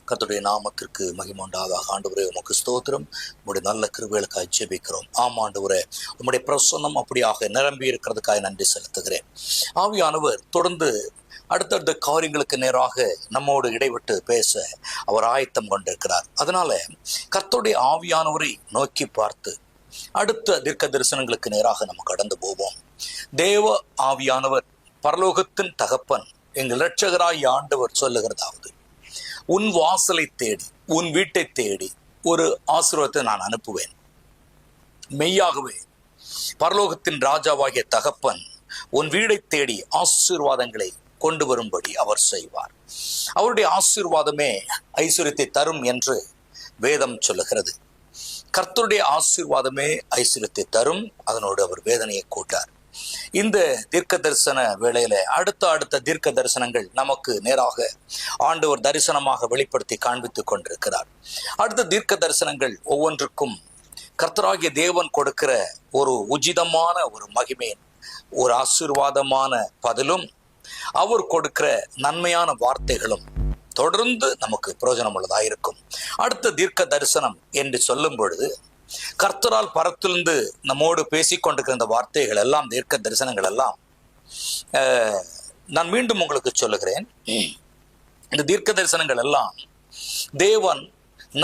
கர்த்தருடைய நாமத்திற்கு மகிமை உண்டாவதாக. ஆண்டவரே உமக்கு ஸ்தோத்திரம். உம்முடைய நல்ல கிருபைகளுக்காக ஜெபிக்கிறோம். ஆண்டவரே உம்முடைய பிரசன்னம் அப்படியாக நிரம்பி இருக்கிறதுக்காக நன்றி செலுத்துகிறேன். ஆவியானவர் தொடர்ந்து அடுத்தடுத்த காரியங்களுக்கு நேராக நம்மோடு இடைவிட்டு பேச அவர் ஆயத்தம் கொண்டிருக்கிறார். அதனால கர்த்தருடைய ஆவியானவரை நோக்கி பார்த்து அடுத்த தீர்க்க தரிசனங்களுக்கு நேராக நம்ம கடந்து போவோம். தேவ ஆவியானவர் பரலோகத்தின் தகப்பன் எங்கள் இரட்சகராய் ஆண்டவர் சொல்லுகிறதாவது, உன் வாசலை தேடி உன் வீட்டை தேடி ஒரு ஆசீர்வாதத்தை நான் அனுப்புவேன். மெய்யாகவே பரலோகத்தின் ராஜாவாகிய தகப்பன் உன் வீடை தேடி ஆசீர்வாதங்களை கொண்டு வரும்படி அவர் செய்வார். அவருடைய ஆசீர்வாதமே ஐஸ்வர்யத்தை தரும் என்று வேதம் சொல்லுகிறது. கர்த்தருடைய ஆசீர்வாதமே ஐஸ்வர்யத்தை தரும், அதனோடு அவர் வேதனையை கூட்டார். இந்த தீர்க்க தரிசன வேளையில அடுத்த தீர்க்க தரிசனங்கள் நமக்கு நேராக ஆண்டவர் தரிசனமாக வெளிப்படுத்தி காண்பித்துக் கொண்டிருக்கிறார். அடுத்த தீர்க்க தரிசனங்கள் ஒவ்வொன்றுக்கும் கர்த்தராகிய தேவன் கொடுக்கிற ஒரு உச்சிதமான ஒரு மகிமையின் ஒரு ஆசீர்வாதமான பதிலும் அவர் கொடுக்கிற நன்மையான வார்த்தைகளும் தொடர்ந்து நமக்கு பிரயோஜனம் உள்ளதாயிருக்கும். அடுத்த தீர்க்க தரிசனம் என்று சொல்லும் பொழுது கர்த்தரால் பரத்திலிருந்து நம்மோடு பேசிக்கொண்டிருக்கிற இந்த வார்த்தைகள் எல்லாம், தீர்க்க தரிசனங்கள் எல்லாம் நான் மீண்டும் உங்களுக்கு சொல்லுகிறேன். இந்த தீர்க்க தரிசனங்கள் எல்லாம் தேவன்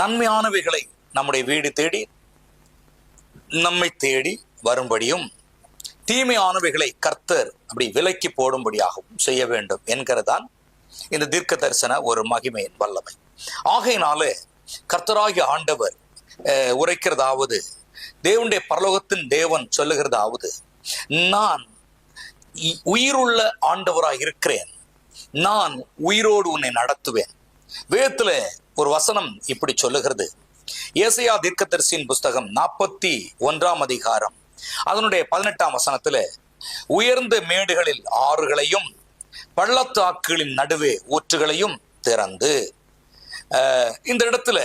நன்மையானவைகளை நம்முடைய வீடு தேடி நம்மை தேடி வரும்படியும், தீமையானவைகளை கர்த்தர் அப்படி விலக்கி போடும்படியாகவும் செய்ய வேண்டும் என்கிறதான் இந்த தீர்க்க தரிசன ஒரு மகிமையின் வல்லமை. ஆகையினாலே கர்த்தராகிய ஆண்டவர் உரைக்கிறதாவது, தேவனுடைய பரலோகத்தின் தேவன் சொல்லுகிறதாவது, நான் உயிருள்ள ஆண்டவராய் இருக்கிறேன், நான் உயிரோடு உன்னை நடத்துவேன். வேதத்துல ஒரு வசனம் இப்படி சொல்லுகிறது. ஏசாயா தீர்க்கதரிசியின் புஸ்தகம் 41 அதிகாரம் அதனுடைய 18 வசனத்துல, உயர்ந்த மேடுகளில் ஆறுகளையும் பள்ளத்தாக்குகளின் நடுவே ஊற்றுகளையும் திறந்து, இந்த இடத்துல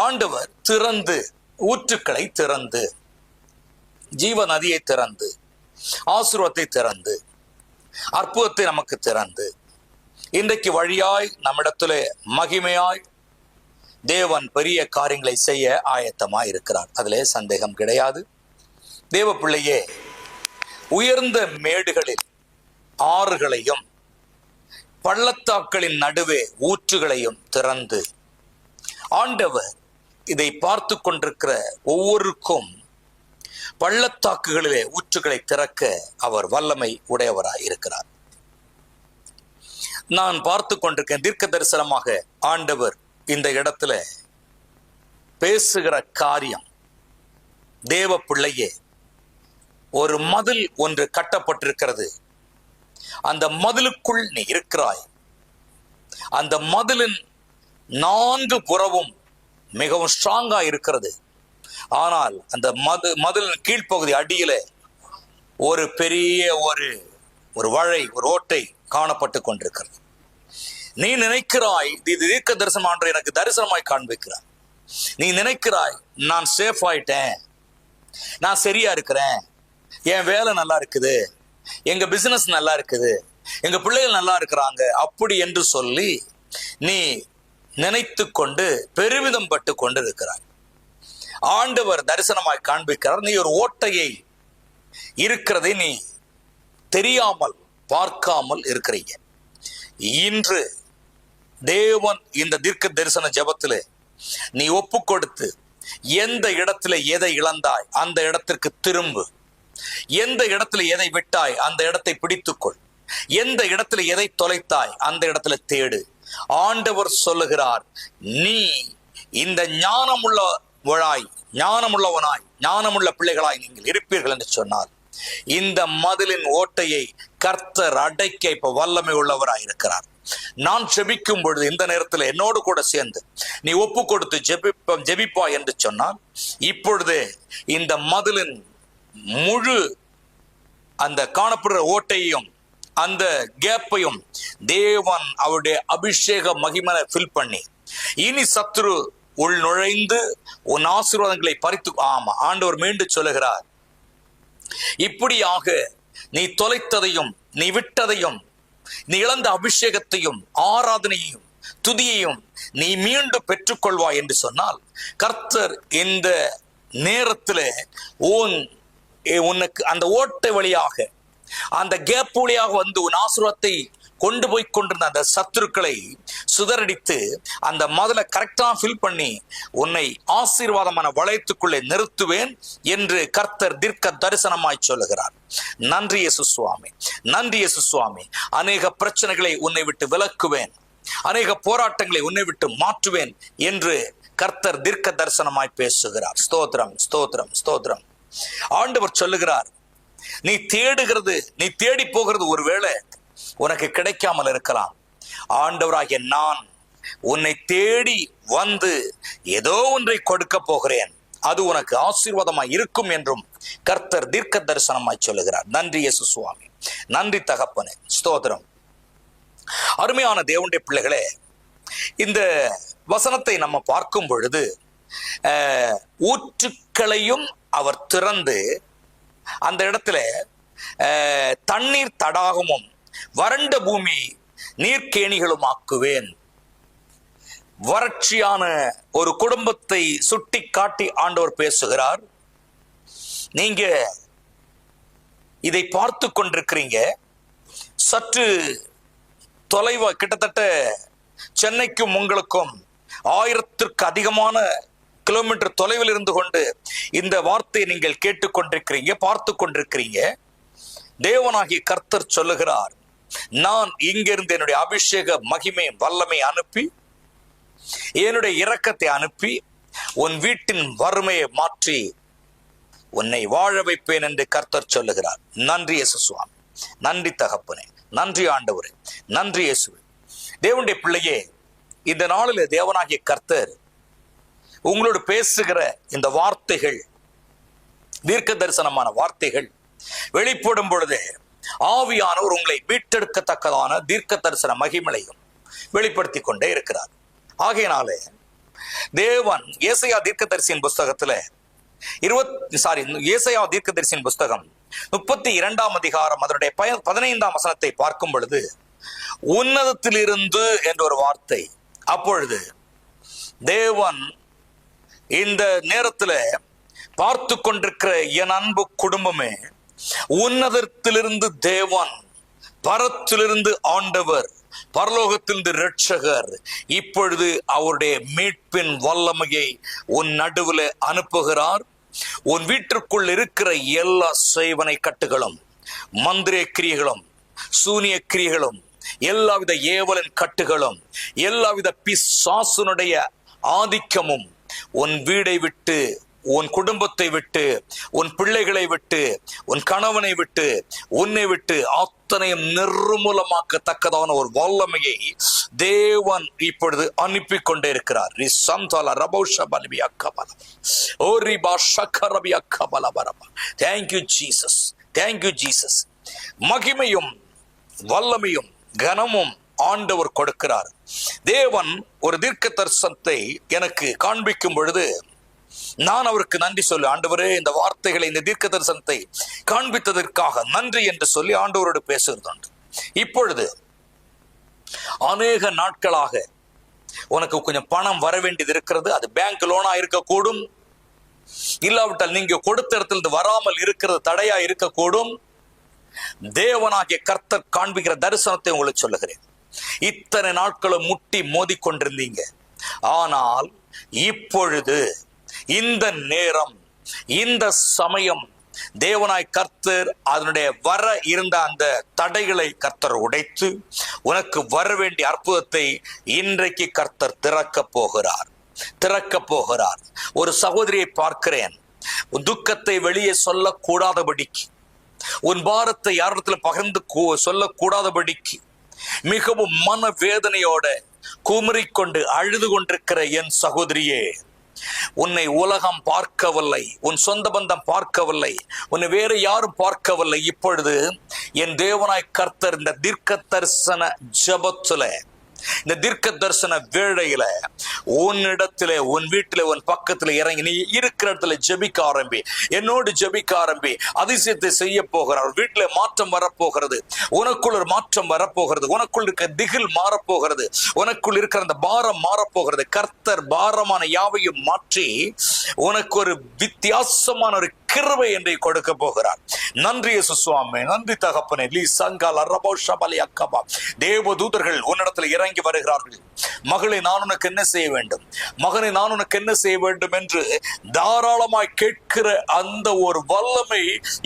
ஆண்டவர் திறந்து, ஊற்றுக்களை திறந்து, ஜீவ நதியை திறந்து, ஆசீர்வாதத்தை திறந்து, அற்புதத்தை நமக்கு திறந்து, இன்றைக்கு வழியாய் நம்மிடத்துல மகிமையாய் தேவன் பெரிய காரியங்களை செய்ய ஆயத்தமாய் இருக்கிறார். அதிலே சந்தேகம் கிடையாது. தேவ பிள்ளையே, உயர்ந்த மேடுகளில் ஆறுகளையும் பள்ளத்தாக்களின் நடுவே ஊற்றுகளையும் திறந்து, ஆண்டவர் இதை பார்த்து கொண்டிருக்கிற ஒவ்வொருக்கும் பள்ளத்தாக்குகளிலே ஊற்றுகளை திறக்க அவர் வல்லமை உடையவராய் இருக்கிறார். நான் பார்த்து கொண்டிருக்கேன், தீர்க்க தரிசனமாக ஆண்டவர் இந்த இடத்துல பேசுகிற காரியம், தேவ பிள்ளையே, ஒரு மதில் ஒன்று கட்டப்பட்டிருக்கிறது. அந்த மதிலுக்குள் நீ இருக்கிறாய். அந்த மதிலின் 4 புறமும் மிகவும் ஸ்ட்ராங்கா இருக்கிறது. ஆனால் அந்த மதிலின் கீழ்ப்பகுதி அடியில ஒரு பெரிய ஒரு வழை, ஒரு ஓட்டை காணப்பட்டு கொண்டிருக்கிறது. நீ நினைக்கிறாய், இது தீர்க்க தரிசனம் ஆண்டு எனக்கு தரிசனமாய் காண்பிக்கிறார். நீ நினைக்கிறாய், நான் சேஃப் ஆயிட்டேன், நான் சரியா இருக்கிறேன், என் வேலை நல்லா இருக்குது, எங்க பிசினஸ் நல்லா இருக்குது, எங்க பிள்ளைகள் நல்லா இருக்கிறாங்க, அப்படி என்று சொல்லி நீ நினைத்து கொண்டு பெருமிதம் பட்டு கொண்டு இருக்கிறாய். ஆண்டவர் தரிசனமாய் காண்பிக்கிறார். நீ ஒரு ஓட்டையை இருக்கிறதை நீ தெரியாமல் பார்க்காமல் இருக்கிறீங்க. இன்று தேவன் இந்த தீர்க்க தரிசன ஜெபத்திலே நீ ஒப்பு கொடுத்து, எந்த இடத்துல எதை இழந்தாய் அந்த இடத்திற்கு திரும்பு, எந்த இடத்துல எதை விட்டாய் அந்த இடத்தை பிடித்துக்கொள், எந்த இடத்துல எதை தொலைத்தாய் அந்த இடத்துல தேடு. ஆண்டவர் சொல்லுகிறார், நீ இந்த ஞானமுள்ளவனாய் ஞானமுள்ள பிள்ளைகளாய் நீங்கள் இருப்பீர்கள் என்று சொன்னார். இந்த மதிலின் ஓட்டையை கர்த்தர் அடைக்க இப்ப வல்லமை உள்ளவராய் இருக்கிறார். நான் ஜெபிக்கும் பொழுது இந்த நேரத்தில் என்னோடு கூட சேர்ந்து நீ ஒப்பு கொடுத்து ஜெபிப்பா என்று சொன்னால், இப்பொழுது இந்த மதிலின் முழு அந்த காணப்படுற ஓட்டையும் அந்த கேப்பையும் தேவன் அவருடைய அபிஷேக மகிமனை ஃபில் பண்ணி, இனி சத்துரு உள் நுழைந்து உன் ஆசீர்வாதங்களை பறித்து, ஆமா ஆண்டவர் மீண்டும் சொல்லுகிறார், இப்படியாக நீ தொலைத்ததையும் நீ விட்டதையும் நீ இழந்த அபிஷேகத்தையும் ஆராதனையையும் துதியையும் நீ மீண்டும் பெற்றுக்கொள்வாய் என்று சொன்னால், கர்த்தர் இந்த நேரத்தில் உனக்கு அந்த ஓட்டை வழியாக, அந்த கேப் வழியாக வந்து உன் ஆசீர்வாதத்தை கொண்டு போய் கொண்டிருந்த அந்த சத்துருக்களை சுதறடித்து அந்த மதலை கரெக்டா ஃபில் பண்ணி உன்னை ஆசீர்வாதமான வளையத்துக்குள்ளே நிறுத்துவேன் என்று கர்த்தர் தீர்க்க தரிசனமாய் சொல்லுகிறார். நன்றி இயேசு சுவாமி, நன்றி இயேசு சுவாமி. அநேக பிரச்சனைகளை உன்னை விட்டு விலக்குவேன், அநேக போராட்டங்களை உன்னை விட்டு மாற்றுவேன் என்று கர்த்தர் தீர்க்க தரிசனமாய் பேசுகிறார். ஸ்தோத்திரம், ஸ்தோத்திரம், ஸ்தோத்திரம். ஆண்டவர் சொல்லுகிறார், நீ தேடுகிறது, நீ தேடி போகிறது ஒருவேளை உனக்கு கிடைக்காமல் இருக்கலாம். ஆண்டவராகிய நான் உன்னை தேடி வந்து ஏதோ ஒன்றை கொடுக்க போகிறேன், அது உனக்கு ஆசீர்வாதமாய் இருக்கும் என்றும் கர்த்தர் தீர்க்க தரிசனமாய் சொல்லுகிறார். நன்றி இயேசு சுவாமி, நன்றி தகப்பனே, ஸ்தோத்திரம். அருமையான தேவனுடைய பிள்ளைகளே, இந்த வசனத்தை நம்ம பார்க்கும் பொழுது ஊற்றுக்களையும் அவர் திறந்து அந்த இடத்துல தண்ணீர் தடாகமும் வறண்ட பூமி நீர்க்கேணிகளும் ஆக்குவேன். வறட்சியான ஒரு குடும்பத்தை சுட்டி காட்டி ஆண்டவர் பேசுகிறார். நீங்க இதை பார்த்து கொண்டிருக்கிறீங்க. சற்று தொலைவா, கிட்டத்தட்ட சென்னைக்கும் உங்களுக்கும் 1000ற்கு அதிகமான கிலோமீட்டர் தொலைவில் இருந்து கொண்டு இந்த வார்த்தையை நீங்கள் கேட்டுக்கொண்டிருக்கிறீங்க, பார்த்து கொண்டிருக்கிறீங்க. தேவனாகிய கர்த்தர் சொல்லுகிறார், நான் இங்கிருந்து என்னுடைய அபிஷேக மகிமை வல்லமை அனுப்பி, என்னுடைய இரக்கத்தை அனுப்பி உன் வீட்டின் வறுமையை மாற்றி உன்னை வாழ வைப்பேன் என்று கர்த்தர் சொல்லுகிறார். நன்றி இயேசு சுவாமி, நன்றி தகப்பனே, நன்றி ஆண்டவரே, நன்றி இயேசுவே. தேவனுடைய பிள்ளையே, இந்த நாளில் தேவனாகிய கர்த்தர் உங்களோடு பேசுகிற இந்த வார்த்தைகள், தீர்க்க தரிசனமான வார்த்தைகள் வெளிப்படும் பொழுது ஆவியானவர் உங்களை மீட்டெடுக்கத்தக்கதான தீர்க்க தரிசன மகிமையையும் வெளிப்படுத்தி கொண்டே இருக்கிறார். ஆகையினாலே தேவன் ஏசாயா தீர்க்கதரிசியின் புஸ்தகத்துல ஏசாயா தீர்க்கதரிசியின் புஸ்தகம் 32ஆம் அதிகாரம் அதனுடைய 15ஆம் வசனத்தை பார்க்கும் பொழுது, உன்னதத்திலிருந்து என்ற ஒரு வார்த்தை. அப்பொழுது தேவன் இந்த நேரத்தில் பார்த்து கொண்டிருக்கிற என் அன்பு குடும்பமே, உன்னதத்திலிருந்து தேவன், பரத்திலிருந்து ஆண்டவர், பரலோகத்திலிருந்து இரட்சகர் இப்பொழுது அவருடைய மீட்பின் வல்லமையை உன் நடுவில் அனுப்புகிறார். உன் வீட்டிற்குள் இருக்கிற எல்லா செய்வனை கட்டுகளும், மந்திர கிரியைகளும், சூனிய கிரியைகளும், எல்லாவித ஏவலின் கட்டுகளும், எல்லாவித பிசாசுனுடைய ஆதிக்கமும் உன் வீடை விட்டு, உன் குடும்பத்தை விட்டு, உன் பிள்ளைகளை விட்டு, உன் கணவனை விட்டு, உன்னை விட்டு அத்தனையும் நிர்மூலமாக்கத்தக்கதான ஒரு வல்லமையை தேவன் இப்பொழுது அனுப்பி கொண்டே இருக்கிறார். Thank you Jesus, thank you Jesus. மகிமையும் வல்லமையும் கனமும் ஆண்டவர் கொடுக்கிறார். தேவன் ஒரு தீர்க்க தரிசனத்தை எனக்கு காண்பிக்கும் பொழுது நான் அவருக்கு நன்றி சொல்லு, ஆண்டவரே இந்த வார்த்தைகளை, இந்த தீர்க்க தரிசனத்தை காண்பித்ததற்காக நன்றி என்று சொல்லி ஆண்டவரோடு பேசுகிறது. இப்பொழுது அநேக நாட்களாக உனக்கு கொஞ்சம் பணம் வர வேண்டியது இருக்கிறது. அது பேங்க் லோனா இருக்கக்கூடும், இல்லாவிட்டால் நீங்க கொடுத்த இடத்திலிருந்து வராமல் இருக்கிறது தடையா இருக்கக்கூடும். தேவனாகிய கர்த்தர் காண்பிக்கிற தரிசனத்தை உங்களுக்கு சொல்லுகிறேன். இத்தனை நாட்களும் முட்டி மோதி கொண்டிருந்தீங்க, ஆனால் இப்பொழுது இந்த நேரம், இந்த சமயம் தேவனாய் கர்த்தர் அதனுடைய வர இருந்த அந்த தடைகளை கர்த்தர் உடைத்து உனக்கு வர வேண்டிய அற்புதத்தை இன்றைக்கு கர்த்தர் திறக்க போகிறார். ஒரு சகோதரியை பார்க்கிறேன், துக்கத்தை வெளியே சொல்லக்கூடாதபடிக்கு, உன் பாரத்தை யாரிடத்துல பகிர்ந்து சொல்லக்கூடாதபடிக்கு மிகவும் மன வேதனையோட குமரிக்கொண்டு அழுது கொண்டிருக்கிற என் சகோதரியே, உன்னை உலகம் பார்க்கவில்லை, உன் சொந்த பந்தம் பார்க்கவில்லை, உன்னை வேறு யாரும் பார்க்கவில்லை. இப்பொழுது என் தேவனாய் கர்த்தர் இந்த தீர்க்க தரிசன ஜெபத்துல இந்த தீர்க்க தரிசன வேளையில உன்னிடத்திலே, உன் வீட்டிலே, உன் பக்கத்துல இறங்கி நீ இருக்கிற இடத்துல ஜெபிக்க ஆரம்பி. என்னோடு ஜெபிக்க ஆரம்பி. அதிசயத்தை செய்ய போகிறார். வீட்டிலே மாற்றம் வரப்போகிறது. உனக்குள் ஒரு மாற்றம் வரப்போகிறது. உனக்குள் இருக்க திகில் மாறப்போகிறது. உனக்குள் இருக்கிற அந்த பாரம் மாறப்போகிறது. கர்த்தர் பாரமான யாவையும் மாற்றி உனக்கு ஒரு வித்தியாசமான ஒரு கிருபை என்றை கொடுக்க போகிறார். நன்றி இயேசு சுவாமி, நன்றி தகப்பனே. லீ சங்கால் அரபோ ஷபலி அக்கபா. தேவதூதர்கள் உன்னிடத்தில் இறங்கி வருகிறார்கள். மகளே, நான் உனக்கு என்ன செய்ய வேண்டும், மகனை நான் உனக்கு என்ன செய்ய வேண்டும் என்று தாராளமாய் கேட்கிற அந்த ஒரு வல்லமை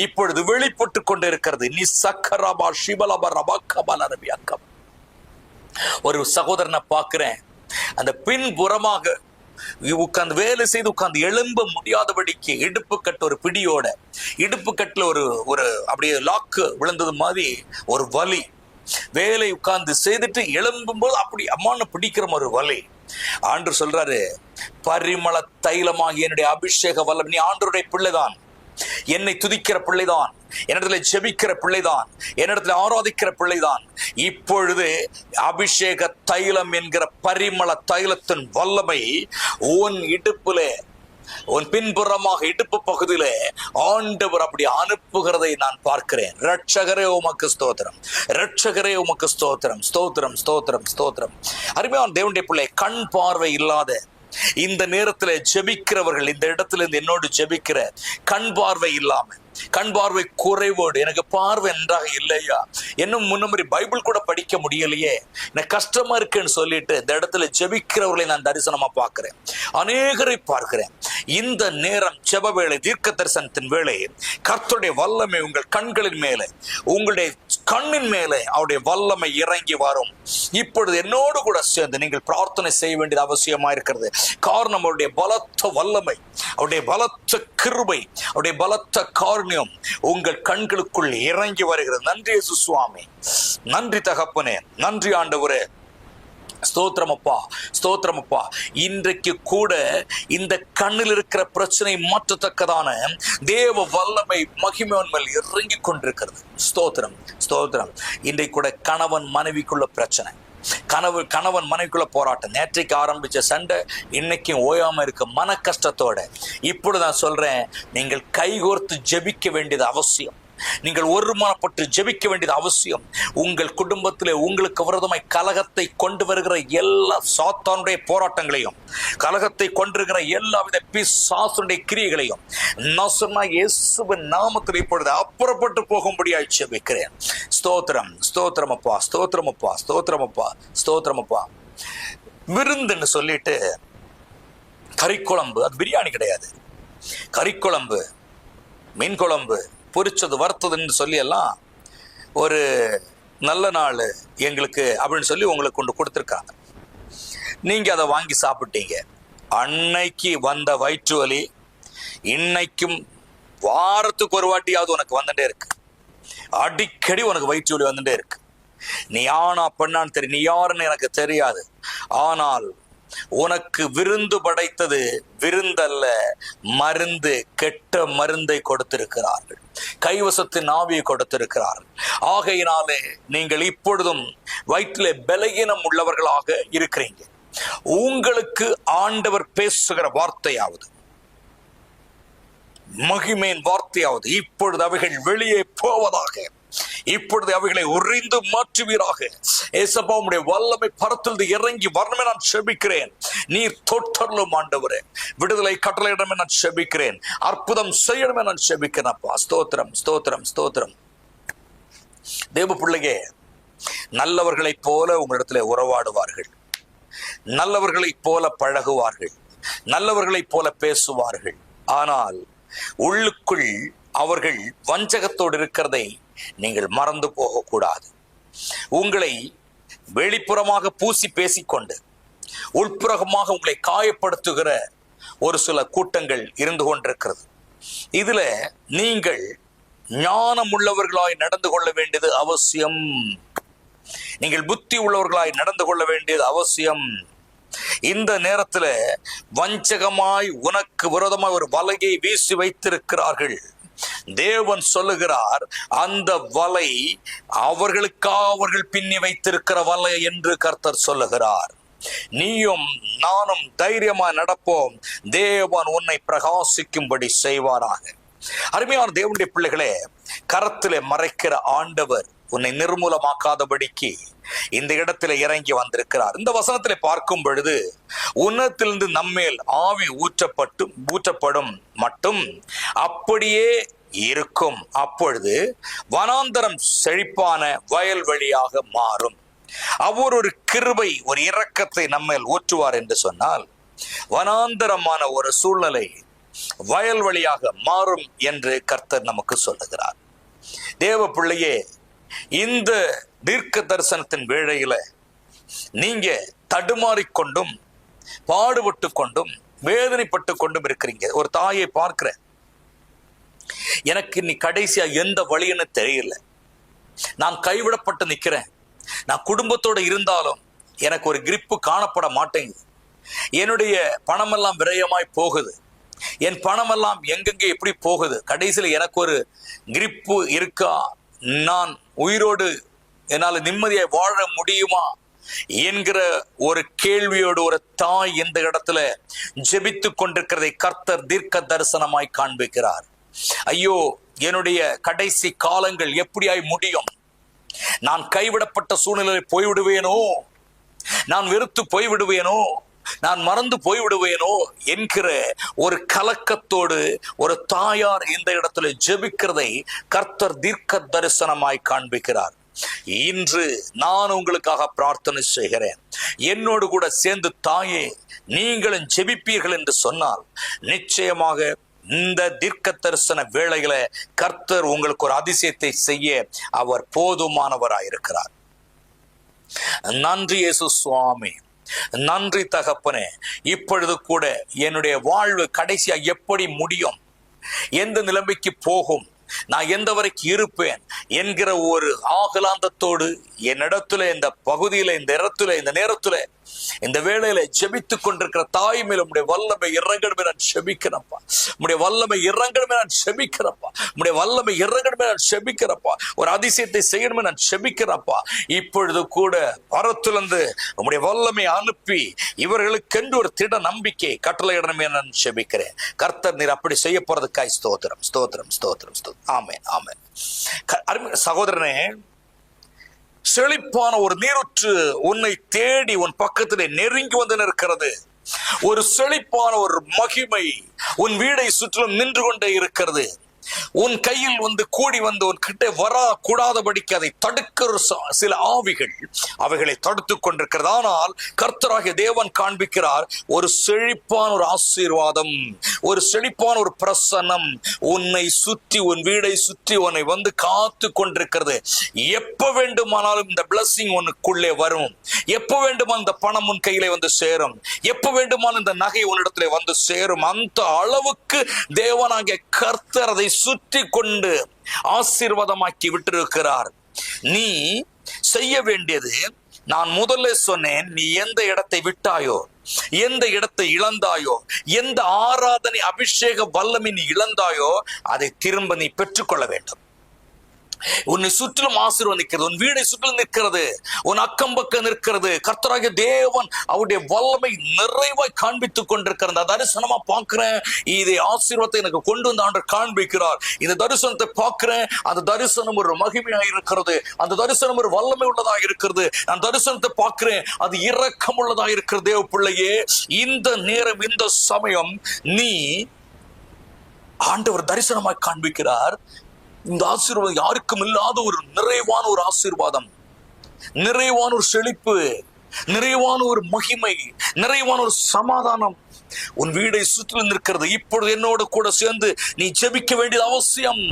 இப்பொழுது வெளிப்பட்டு கொண்டிருக்கிறது. நீ சக்கரபா ஷிபலபா ரபா கபா அரபி அக்கபா. ஒரு சகோதரனை பார்க்கிறேன், அந்த பின்புறமாக உட்கார்ந்து வேலை செய்து உட்கார்ந்து எழும்ப முடியாதபடிக்கு இடுப்பு கட்டு ஒரு பிடியோட, இடுப்பு கட்டுல ஒரு அப்படியே லாக்கு விழுந்தது மாதிரி ஒரு வலி. வேலை உட்கார்ந்து செய்துட்டு எழும்பும் போது அப்படி அம்மான்னு பிடிக்கிற ஒரு வலி. ஆண்டவர் சொல்றாரு, பரிமள தைலமாகிய என்னுடைய அபிஷேக வல்லம். நீ ஆண்டவருடைய பிள்ளைதான், என்னை துதிக்கிற பிள்ளைதான், என்னிடத்துல ஜெபிக்கிற பிள்ளைதான், என்னிடத்துல ஆராதிக்கிற பிள்ளைதான். இப்பொழுது அபிஷேக தைலம் என்கிற பரிமள தைலத்தின் வல்லமை உன் இடுப்புல, உன் பின்புறமாக இடுப்பு பகுதியில ஆண்டவர் அப்படி அனுப்புகிறதை நான் பார்க்கிறேன். ரட்சகரே உமக்கு ஸ்தோத்திரம், ரட்சகரே உமக்கு ஸ்தோத்திரம், ஸ்தோத்திரம், ஸ்தோத்திரம், ஸ்தோத்திரம். அருமையான தேவனுடைய பிள்ளை, கண் பார்வை இல்லாத இந்த நேரத்துல ஜெபிக்கிறவர்கள், இந்த இடத்துல இருந்து என்னோடு ஜெபிக்கிற, கண் பார்வை இல்லாம, கண் பார்வை குறைவோடு, எனக்கு பார்வை நன்றாக இல்லையா, இன்னும் முன்னமரி பைபிள் கூட படிக்க முடியலையே, எனக்கு கஷ்டமா இருக்குன்னு சொல்லிட்டு இந்த இடத்துல ஜெபிக்கிறவர்களை நான் தரிசனமா பார்க்கிறேன், அநேகரை பார்க்கிறேன். இந்த நேரம் ஜெப வேளை, தீர்க்க தரிசனத்தின் வேளை, கர்த்தருடைய வல்லமை உங்கள் கண்களின் மேலே, உங்களுடைய கண்ணின் மேலே அவருடைய வல்லமை இறங்கி வரும். இப்பொழுது என்னோடு கூட சேர்ந்து நீங்கள் பிரார்த்தனை செய்ய வேண்டியது அவசியமா இருக்கிறது. காரணம், அவருடைய பலத்த வல்லமை, அவருடைய பலத்த கிருபை, அவருடைய பலத்த காருண்யம் உங்கள் கண்களுக்குள் இறங்கி வருகிறது. நன்றி இயேசு சுவாமி, நன்றி தகப்பனே, நன்றி ஆண்டவரே. ஸ்தோத்திரமப்பா, ஸ்தோத்திரமப்பா. இன்றைக்கு கூட இந்த கண்ணில் இருக்கிற பிரச்சனை மாற்றத்தக்கதான தேவ வல்லமை மகிமையின் மேல் இறங்கி கொண்டிருக்கிறது. ஸ்தோத்திரம், ஸ்தோத்திரம். இன்றைக்கு கூட கணவன் மனைவிக்குள்ள பிரச்சனை, கணவன் மனைவிக்குள்ள போராட்டம், நேற்றைக்கு ஆரம்பிச்ச சண்டை இன்னைக்கும் ஓயாம இருக்க மன கஷ்டத்தோட, இப்பொழுது நான் சொல்றேன், நீங்கள் கைகோர்த்து ஜெபிக்க வேண்டியது அவசியம். நீங்கள் ஒருமனப்பட்டு ஜெபிக்க வேண்டியது அவசியம். உங்கள் குடும்பத்திலே உங்களுக்கு விரோதமாய் கலகத்தை கொண்டு வருகிற எல்லா சாத்தானுடைய போராட்டங்களையும், கலகத்தை கொண்டிருக்கிற எல்லா வித பிசாசுடைய கிரியைகளையும் நசரேயனாகிய இயேசுவின் நாமத்தில் இப்பொழுது அப்புறப்பட்டு போகும்படியாய் ஜெபிக்கிறேன். ஸ்தோத்திரம், ஸ்தோத்திரமப்பா, ஸ்தோத்திரமப்பா, ஸ்தோத்திரமப்பா, ஸ்தோத்திரமப்பா. விருந்துன்னு சொல்லிட்டு கறிக்குழம்பு, அது பிரியாணி கிடையாது, கறிக்குழம்பு, மீன் குழம்பு, பொரிச்சது வறுத்ததுன்னு சொல்லி எல்லாம் ஒரு நல்ல நாள் எங்களுக்கு அப்படின்னு சொல்லி உங்களுக்கு கொண்டு கொடுத்துருக்காங்க. நீங்க அதை வாங்கி சாப்பிட்டீங்க. அன்னைக்கு வந்த வயிற்று வலி இன்னைக்கும் வாரத்துக்கு ஒரு வாட்டியாவது உனக்கு வந்துட்டே இருக்கு. அடிக்கடி உனக்கு வயிற்று வலி வந்துட்டே இருக்கு. நீ ஆனா பெண்ணான்னு தெரியும், நீ யாருன்னு எனக்கு தெரியாது. ஆனால் உனக்கு விருந்து படைத்தது விருந்தல்ல, மருந்து, கெட்ட மருந்தை கொடுத்திருக்கிறார்கள், கைவசத்தின் ஆவியை கொடுத்திருக்கிறார்கள். ஆகையினாலே நீங்கள் இப்பொழுதும் வயிற்றிலே பலகீனம் உள்ளவர்களாக இருக்கிறீங்க. உங்களுக்கு ஆண்டவர் பேசுகிற வார்த்தையாவது, மகிமையின் வார்த்தையாவது இப்பொழுது அவைகள் வெளியே போவதாக, இப்பொழுது அவைகளை உறைந்து மாற்றுவீராக. ஏசப்பா, உம்முடைய வல்லமை பரத்திலிருந்து இறங்கி வரணுமே நான் செபிக்கிறேன். நீர் தொட்டருளும் ஆண்டவரே, விடுதலை கட்டளையிடமே நான் செபிக்கிறேன், அற்புதம் செய்யணுமே நான் செபிக்கிறேன். அப்பா, ஸ்தோத்திரம், ஸ்தோத்திரம், ஸ்தோத்திரம். தேவ பிள்ளையே, நல்லவர்களைப் போல உங்களிடத்துல உறவாடுவார்கள், நல்லவர்களைப் போல பழகுவார்கள், நல்லவர்களைப் போல பேசுவார்கள். ஆனால் உள்ளுக்குள் அவர்கள் வஞ்சகத்தோடு இருக்கிறதை நீங்கள் மறந்து போகக்கூடாது. உங்களை வெளிப்புறமாக பூசி பேசிக்கொண்டு உள்புறமாக உங்களை காயப்படுத்துகிற ஒரு சில கூட்டங்கள் இருந்து கொண்டிருக்கிறது. இதுல நீங்கள் ஞானம் உள்ளவர்களாய் நடந்து கொள்ள வேண்டியது அவசியம். நீங்கள் புத்தி உள்ளவர்களாய் நடந்து கொள்ள வேண்டியது அவசியம். இந்த நேரத்துல வஞ்சகமாய் உனக்கு விரோதமாய் ஒரு வலையை வீசி வைத்திருக்கிறார்கள். தேவன் சொல்லுகிறார், அந்த வலை அவர்கள் பின்னி வைத்திருக்கிற வலை என்று கர்த்தர் சொல்லுகிறார். நீயும் நானும் தைரியமா நடப்போம். தேவன் உன்னை பிரகாசிக்கும்படி செய்வாராக. அருமையான தேவனுடைய பிள்ளைகளே, கரத்திலே மறைக்கிற ஆண்டவர் உன்னை நிர்மூலமாக்காதபடிக்கு இந்த இடத்துல இறங்கி வந்திருக்கிறார். இந்த வசனத்திலே பார்க்கும் பொழுது, உன்னத்திலிருந்து நம்மேல் ஆவி ஊற்றப்படும் மட்டும் அப்படியே இருக்கும். அப்பொழுது வனாந்தரம் செழிப்பான வயல்வெளியாக மாறும். அவர் ஒரு கிருபை, ஒரு இரக்கத்தை நம்மேல் ஊற்றுவார் என்று சொன்னால், வனாந்தரமான ஒரு சூழ்நிலை வயல்வெளியாக மாறும் என்று கர்த்தர் நமக்கு சொல்லுகிறார். தேவ பிள்ளையே, இந்த தீர்க்க தரிசனத்தின் வேளையில நீங்க தடுமாறிக்கொண்டும் பாடுபட்டு கொண்டும் வேதனைப்பட்டு கொண்டும் இருக்கிறீங்க. ஒரு தாயை பார்க்கிறேன், எனக்கு நீ கடைசியா எந்த வழின்னு தெரியல, நான் கைவிடப்பட்டு நிக்கிறேன், நான் குடும்பத்தோட இருந்தாலும் எனக்கு ஒரு கிரிப்பு காணப்பட மாட்டேங்குது, என்னுடைய பணமெல்லாம் விரயமாய் போகுது, என் பணமெல்லாம் எங்கெங்கே எப்படி போகுது, கடைசியில் எனக்கு ஒரு கிரிப்பு இருக்கா, நான் உயிரோடு என்னால் நிம்மதியாய் வாழ முடியுமா என்கிற ஒரு கேள்வியோடு ஒரு தாய் இந்த இடத்துல ஜெபித்து கொண்டிருக்கிறதை கர்த்தர் தீர்க்க தரிசனமாய் காண்பிக்கிறார். ஐயோ, என்னுடைய கடைசி காலங்கள் எப்படியாய் முடியும், நான் கைவிடப்பட்ட சூழ்நிலையில் போய்விடுவேனோ, நான் வெறுத்து போய்விடுவேனோ, நான் மறந்து போய்விடுவேனோ என்கிற ஒரு கலக்கத்தோடு ஒரு தாயார் இந்த இடத்துல ஜெபிக்கிறதை கர்த்தர் தீர்க்க தரிசனமாய் காண்பிக்கிறார். இன்று நான் உங்களுக்காக பிரார்த்தனை செய்கிறேன். என்னோடு கூட சேர்ந்து தாயே நீங்களும் ஜெபிப்பீர்கள் என்று சொன்னால், நிச்சயமாக இந்த தீர்க்க தரிசன வேளையில கர்த்தர் உங்களுக்கு ஒரு அதிசயத்தை செய்ய அவர் போதுமானவராயிருக்கிறார். நன்றி இயேசு சுவாமி, நன்றி தகப்பனே. இப்பொழுது கூட என்னுடைய வாழ்வு கடைசியா எப்படி முடியும், எந்த நிலைமைக்கு போகும், நான் எந்த வரைக்கும் இருப்பேன் என்கிற ஒரு ஆகலாந்தத்தோடு என்னிடத்துல, இந்த பகுதியில, இந்த இடத்துல, இந்த நேரத்துல, இந்த வேளையில ஜெபித்துக் கொண்டிருக்கிற தாய் மேல உம்முடைய வல்லமை இறங்கணுமே நான் செபிக்கிறப்பா, உம்முடைய வல்லமை இறங்கணுமே நான் செபிக்கிறப்பா, உம்முடைய வல்லமை இறங்கணுமே நான் செபிக்கிறப்பா, ஒரு அதிசயத்தை செய்யணுமே நான் செபிக்கிறப்பா. இப்பொழுது கூட பரத்திலிருந்து உம்முடைய வல்லமை அனுப்பி இவர்களுக்கென்று ஒரு திட நம்பிக்கை கட்டளையிடணுமே நான் செபிக்கிறேன். கர்த்தர் நீர் அப்படி செய்ய போறதுக்காய் ஸ்தோத்திரம், ஸ்தோத்திரம், ஸ்தோத்திரம், ஸ்தோத்திரம். ஆமென், ஆமென். சகோதரனே, செழிப்பான ஒரு நீரூற்று உன்னை தேடி உன் பக்கத்திலே நெருங்கி வந்து நிற்கிறது. ஒரு செழிப்பான ஒரு மகிமை உன் வீடை சுற்றிலும் நின்று கொண்டே இருக்கிறது. உன் கையில் வந்து கூடி வந்து உன் கிட்ட வரா கூடாதபடிக்கு அதை தடுக்கிற சில ஆவிகள் அவைகளை தடுத்து கொண்டிருக்கிறது. ஆனால் கர்த்தராகிய தேவன் காண்பிக்கிறார், ஒரு செழிப்பான ஒரு ஆசீர்வாதம், ஒரு செழிப்பான ஒரு பிரசன்னம் உன்னை சுற்றி, உன் வீடை சுற்றி உன்னை வந்து காத்து கொண்டிருக்கிறது. எப்ப வேண்டுமானாலும் இந்த பிளஸிங் உனக்குள்ளே வரும், எப்ப வேண்டுமானாலும் இந்த பணம் உன் கையிலே வந்து சேரும், எப்ப வேண்டுமானாலும் இந்த நகை உன்னிடத்திலே வந்து சேரும். அந்த அளவுக்கு தேவனாகிய கர்த்தர் அதை சுற்றி கொண்டு ஆசீர்வாதமாக்கி விட்டிருக்கிறார். நீ செய்ய வேண்டியது, நான் முதல்ல சொன்னேன், நீ எந்த இடத்தை விட்டாயோ, எந்த இடத்தை இழந்தாயோ, எந்த ஆராதனை அபிஷேக வல்லமை நீ இழந்தாயோ அதை திரும்ப நீ பெற்றுக்கொள்ள வேண்டும். உன்னை சுற்றிலும் ஆசீர்வதிக்கிறது, உன் வீடை சுற்றிலும் நிற்கிறது, உன் அக்கம் பக்கம் நிற்கிறது. கர்த்தராகிய தேவன் அவருடைய வல்லமை நிறைவாய் காண்பித்துக் கொண்டிருக்கிறது. அந்த தரிசனமா பார்க்கிறேன், இதை ஆசீர்வாதத்தை எனக்கு கொண்டு வந்து ஆண்டவர் காண்பிக்கிறார். இந்த தரிசனத்தை பார்க்கிறேன், அந்த தரிசனம் ஒரு மகிமையாக இருக்கிறது, அந்த தரிசனம் ஒரு வல்லமை உள்ளதாக இருக்கிறது. அந்த தரிசனத்தை பார்க்கிறேன், அது இரக்கம் உள்ளதாக இருக்கிறது. தேவ பிள்ளையே, இந்த நேரம், இந்த சமயம் நீ ஆண்டவர் தரிசனமாய் காண்பிக்கிறார். இந்த ஆசீர்வாதம் யாருக்கும் இல்லாத ஒரு நிறைவான ஒரு ஆசீர்வாதம், நிறைவான ஒரு செழிப்பு, நிறைவான ஒரு மகிமை, நிறைவான ஒரு சமாதானம் உன் வீடை சுற்றி நிற்கிறது. இப்பொழுது என்னோடு கூட சேர்ந்து நீ ஜெபிக்க வேண்டியது அவசியம்.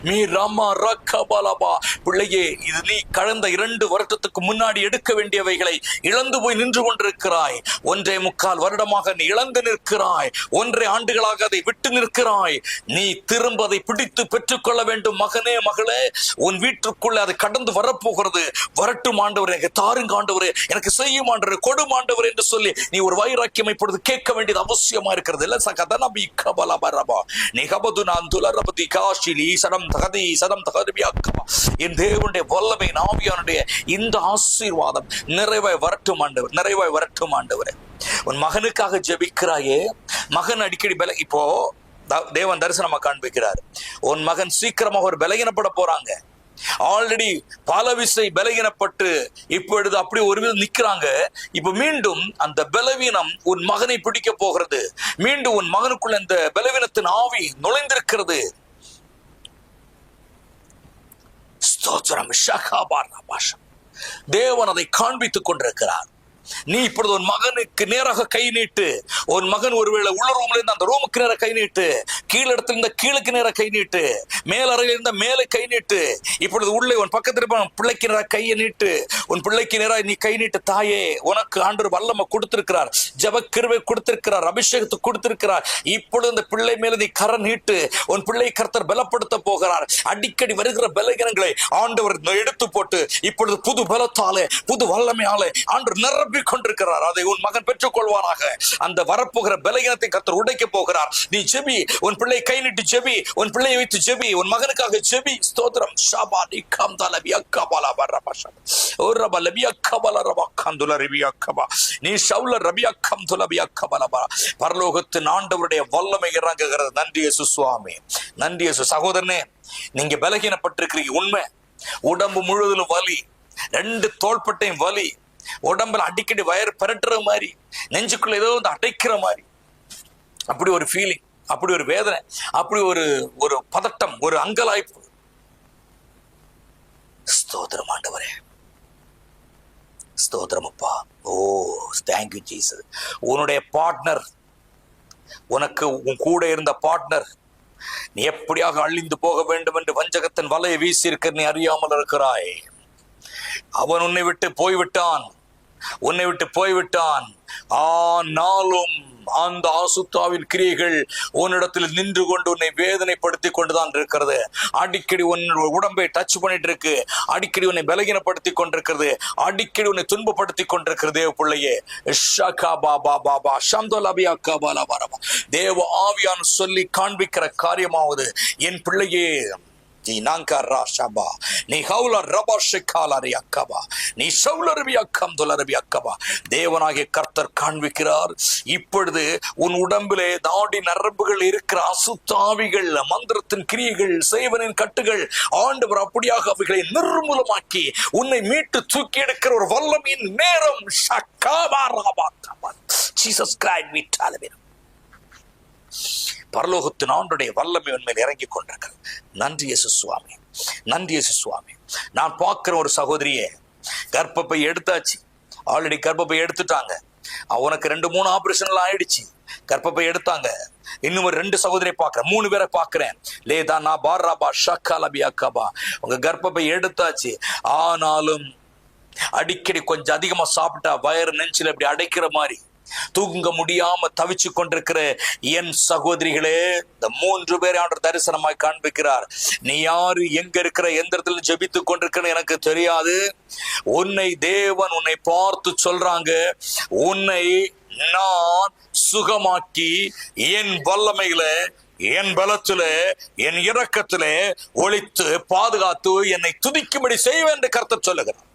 மீ ராமா ரக்கபலபா. பிள்ளையே, இது நீ கடந்த 2 வருடத்துக்கு முன்னாடி எடுக்க வேண்டியவைகளை இழந்து போய் நின்று கொண்டிருக்கிறாய். 1.25 வருடமாக நீ இழந்து நிற்கிறாய். 1.5 ஆண்டுகளாக அதை விட்டு நிற்கிறாய். நீ திரும்ப அதை பிடித்து பெற்றுக்கொள்ள வேண்டும். மகனே, மகளே, உன் வீட்டுக்குள்ள அது கடந்து வரப்போகிறது. வரட்டும் ஆண்டவரே, எனக்கு தாருங்க ஆண்டவரே, எனக்கு செய்யும் ஆண்டவரே, கொடும் ஆண்டவரே என்று சொல்லி நீ ஒரு வைராக்கியம் இப்பொழுது கேட்க வேண்டியது அவசியமா இருக்கிறது. இல்ல சகதன பிகபலபரபா நிகபது நான் துலரபதி காஷிலி சனம் தகதி சனம் தகதிபியாக்கமா. என் தேவனுடைய வல்லமை ஆவியானுடைய இந்த ஆசீர்வாதம் நிறைவாய் வரட்டும் ஆண்டவர், நிறைவாய் வரட்டும் ஆண்டவரே. உன் மகனுக்காக ஜெபிக்கிறாயே, மகன் அடிக்கடி இப்போ தேவன் தரிசனமா காண்பிக்கிறார். உன் மகன் சீக்கிரமாக ஒரு பலகீனப்பட போறாங்க. ஆல்ரெடி பல விசை பலவீனப்பட்டு இப்பொழுது அப்படி ஒரு விதம் நிக்கிறாங்க. இப்ப மீண்டும் அந்த பலவீனம் உன் மகனை பிடிக்க போகிறது. மீண்டும் உன் மகனுக்குள்ள இந்த பலவீனத்தின் ஆவி நுழைந்திருக்கிறது. தேவன் அதை காண்பித்துக் கொண்டிருக்கிறார். நீ இப்பொழுது உன் மகனுக்கு நேராக கை நீட்டு. உன் மகன் ஒருவேளை உள்ள ரூம்ல இருந்து அந்த ரூமுக்கு நேர கை நீட்டு, கீழிடத்துல இருந்த கீழுக்கு நேர கை நீட்டு, மேலறையில் இருந்த மேலே கை நீட்டு. இப்பொழுது உள்ளே உன் பக்கத்தில் பிள்ளைக்கு நேர கையை நீட்டு. உன் பிள்ளைக்கு நேராக நீ கை நீட்டு. தாயே, உனக்கு ஆண்டவர் வல்லமை கொடுத்திருக்கிறார், ஜெப கிருபை கொடுத்திருக்கிறார், அபிஷேகத்தை கொடுத்திருக்கிறார். இப்பொழுது அந்த பிள்ளை மேல நீ கர நீட்டு. உன் பிள்ளை கர்த்தர் பலப்படுத்த போகிறார். அடிக்கடி வருகிற பலகீனங்களை ஆண்டவர் எடுத்து போட்டு இப்பொழுது புது பலத்தாலே புது வல்லமையாலே ஆண்டவர் நிரப்பி கொண்டிருக்கிறார். அதை உன் மகன் பெற்றுக் கொள்வானாக. அந்த வரப்போகிற பலகீனத்தை கர்த்தர் உடைக்க போகிறார். நீ ஜெபி, உன் பிள்ளை கை நீட்டு ஜெபி, உன் பிள்ளையை வைத்து ஜெபி, உன் மகனுக்காக ஜெபி. ஸ்தோத்திரம். ஷாபானி கம்தலபி அக்கபலா பரபஷ ஓரப லபி அக்கபல ரப கந்துல ரபி அக்கபா நீ ஷவுல ரபி அக்கம்துலபி அக்கபலபா. பரலோகத்தின் ஆண்டவருடைய வல்லமை இறங்குகிறது. நன்றி இயேசு சுவாமி, நன்றி இயேசு. சகோதரனே, நீங்க பலகீனப்பட்டிருக்கிறீங்க, உண்மை. உடம்பு முழுவதும் வலி, 2 தோள்பட்டையும் வலி, உடம்புல அடிக்கடி வயர் பரட்டுற மாதிரி, நெஞ்சுக்குள்ள ஏதோ வந்து அடைக்கிற மாதிரி, அப்படி ஒரு ஃபீலிங், அப்படி ஒரு வேதனை, அப்படி ஒரு பதட்டம், ஒரு அங்கலாய்ப்பு. ஸ்தோத்திரம் ஆண்டவரே, ஸ்தோத்திரம் அப்பா. ஓ, தேங்க்யூ ஜீசஸ். உன்னுடைய பார்ட்னர், உனக்கு உன் கூட இருந்த பார்ட்னர் நீ எப்படியாக அழிந்து போக வேண்டும் என்று வஞ்சகத்தின் வலையை வீசி இருக்க நீ அறியாமல் இருக்கிறாய். அவன் உன்னை விட்டு போய்விட்டான், உன்னை விட்டு போய்விட்டான். ஆனாலும் அந்த ஆசுத்தாவின் கிரியைகள் உன்னிடத்தில் நின்று கொண்டு உன்னை வேதனைப்படுத்தி கொண்டுதான் இருக்கிறது. அடிக்கடி உன் உடம்பை டச் பண்ணிட்டு இருக்கு, அடிக்கடி உன்னை பலகீனப்படுத்தி கொண்டிருக்கிறது, அடிக்கடி உன்னை துன்பப்படுத்தி கொண்டிருக்கிறது. பிள்ளையே, தேவ ஆவியான் சொல்லி காண்பிக்கிற காரியமாவது, என் பிள்ளையே, தேவனாகிய கர்த்தர் காண்பிக்கிறார். இப்பொழுது உன் உடம்பிலே நாடி நரம்புகள் இருக்கிற அசுத்தாவிகள், மந்திரத்தின் கிரியைகள், சேவனின் கட்டுகள், ஆண்டவர் அப்படியாக அவைகளை நிர்மூலமாக்கி உன்னை மீட்டு தூக்கி எடுக்கிற ஒரு வல்லமையின் நேரம். ஜீசஸ் கிரைஸ்ட், பரலோகத்தின் ஆண்டுடைய வல்லமை உண்மையில் இறங்கி கொண்டிருக்கிறது. நன்றி இயேசு சுவாமி, நன்றி இயேசு சுவாமி. நான் பார்க்கிற ஒரு சகோதரியே, கர்ப்பப்பை எடுத்தாச்சு, ஆல்ரெடி கர்ப்பப்பை எடுத்துட்டாங்க. அவனுக்கு 2-3 ஆபரேஷன் எல்லாம் ஆயிடுச்சு, கர்ப்பப்பை எடுத்தாங்க. இன்னும் ஒரு 2 சகோதரியை பார்க்கிறேன், 3 பேரை பார்க்கிறேன். லேதா நான் பாராபா ஷக்காலபி அக்காபா, உங்க கர்ப்பப்பை எடுத்தாச்சு. ஆனாலும் அடிக்கடி கொஞ்சம் அதிகமா சாப்பிட்டா வயிறு நெஞ்சில் அப்படி அடைக்கிற மாதிரி, தூங்க முடியாம தவிச்சு கொண்டிருக்கிற என் சகோதரிகளே, இந்த 3 பேரை ஆண்டவர் தரிசனமாய் காண்பிக்கிறார். நீ யாரு, எங்க இருக்கிற, எந்த இடத்துல ஜெபித்து கொண்டிருக்கிற எனக்கு தெரியாது. உன்னை தேவன் உன்னை பார்த்து சொல்றாங்க, உன்னை நான் சுகமாக்கி என் வல்லமையில, என் பலத்துல, என் இரக்கத்திலே ஒளித்து பாதுகாத்து என்னை துதிக்கும்படி செய்வேன் என்று கர்த்தர் சொல்லுகிறார்.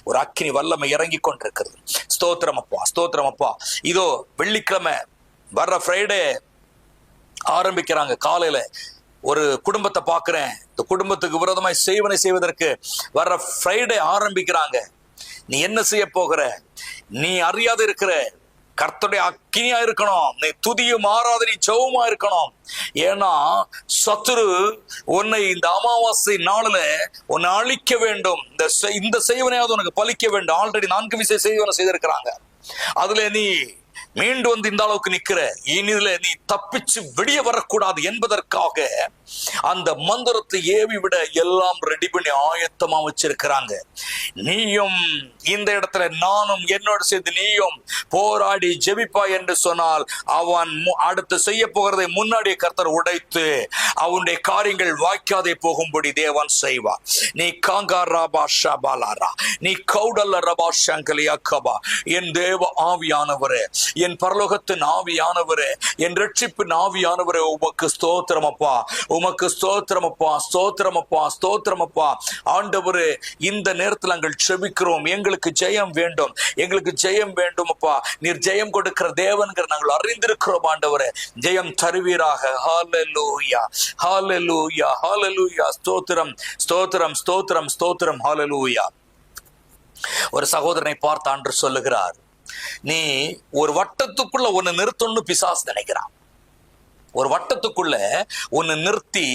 ஒரு அக்கினி வல்லமை இறங்கி கொண்டிருக்கிறது. ஸ்தோத்திரம் அப்பா, ஸ்தோத்திரம் அப்பா. இதோ வெள்ளிக்கிழமை வர்ற ஃப்ரைடே ஆரம்பிக்கிறாங்க. காலையில ஒரு குடும்பத்தை பார்க்கிறேன். இந்த குடும்பத்துக்கு விரோதமாய் செய்வனை செய்வதற்கு வர்ற ஃப்ரைடே ஆரம்பிக்கிறாங்க. நீ என்ன செய்ய போகிற? நீ அறியாத இருக்கிற. கர்த்தருடைய அக்கினியா இருக்கணும். நீ துதியும் ஆராதனை ஜெபமா இருக்கணும். ஏன்னா சத்துரு உன்னை இந்த அமாவாசை நாளில உன்னை அழிக்க வேண்டும். இந்த செய்வனையாவது உனக்கு பலிக்க வேண்டும். ஆல்ரெடி 4 விசை செய்வனை செய்திருக்கிறாங்க. அதுல நீ மீண்டு வந்து இந்த அளவுக்கு நிக்கிற, இனில நீ தப்பிச்சு வெளியே வரக்கூடாது என்பதற்காக அந்த மந்திரத்தை ஏவி விட எல்லாம் ரெடி பண்ணி ஆயத்தமா வச்சிருக்கிறாங்க. நீயும் இந்த இடத்துல நானும் என்னோட சேர்ந்து நீயும் போராடி ஜெபிப்பா என்று சொன்னால் அவன் அடுத்து செய்ய போகிறதை முன்னாடியே கர்த்தர் உடைத்து அவனுடைய காரியங்கள் வாய்க்காதே போகும்படி தேவன் செய்வார். நீ காங்காராபா ஷபாலாரா, நீ கௌடல்ல ரபா சங்கலியா கபா. என் தேவ ஆவியானவரே, என் பரலோகத்தின் ஆவியானவரே, என் ரட்சிப்பின் ஆவியானவரே, உமக்கு ஸ்தோத்திரமப்பா, உமக்கு ஸ்தோத்திரமப்பா, ஸ்தோத்திரமப்பா, ஸ்தோத்திரமப்பா. ஆண்டவரே, இந்த நேரத்தில் நாங்கள் செபிக்கிறோம். எங்களுக்கு ஜெயம் வேண்டும், எங்களுக்கு ஜெயம் வேண்டும் அப்பா. நீர் ஜெயம் கொடுக்கிற தேவன்கிற நாங்கள் அறிந்திருக்கிறோம் ஆண்டவரே. ஜெயம் தருவீராக. ஹல்லேலூயா, ஹல்லேலூயா, ஹல்லேலூயா. ஸ்தோத்திரம், ஸ்தோத்திரம், ஸ்தோத்திரம், ஸ்தோத்திரம். ஹல்லேலூயா. ஒரு சகோதரனை பார்த்து ஆண்டவர் சொல்லுகிறார், நீ ஒரு வட்டத்துக்குள்ள ஒன்னு நிறுத்தணும்னு பிசாசு நினைக்கிறான். ஒரு வட்டத்துக்குள்ள ஒன்னு நிறுத்தி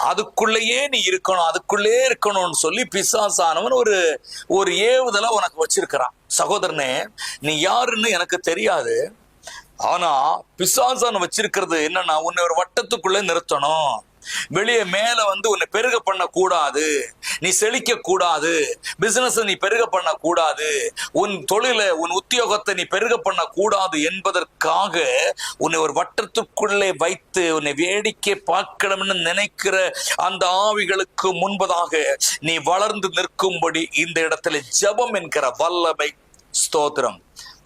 அதுக்குள்ளேயே நீ இருக்கணும், அதுக்குள்ளே இருக்கணும்னு சொல்லி பிசாசானவன் ஒரு ஏவுதலை உனக்கு வச்சிருக்கிறான். சகோதரனே, நீ யாருன்னு எனக்கு தெரியாது. ஆனா பிசாசான வச்சிருக்கிறது என்னன்னா, உன்னை ஒரு வட்டத்துக்குள்ள நிறுத்தணும். வெளியே மேல வந்து உன்னை பெருக பண்ண கூடாது, நீ செழிக்க கூடாது, பிசினஸ் நீ பெருக பண்ண கூடாது, உன் தொழில உன் உத்தியோகத்தை நீ பெருக பண்ண கூடாது என்பதற்காக உன்னை ஒரு வட்டத்துக்குள்ளே வைத்து உன்னை வேடிக்கை பார்க்கணும்னு நினைக்கிற அந்த ஆவிகளுக்கு முன்பதாக நீ வளர்ந்து நிற்கும்படி இந்த இடத்துல ஜெபம் என்கிற வல்லமை, ஸ்தோத்திரம்,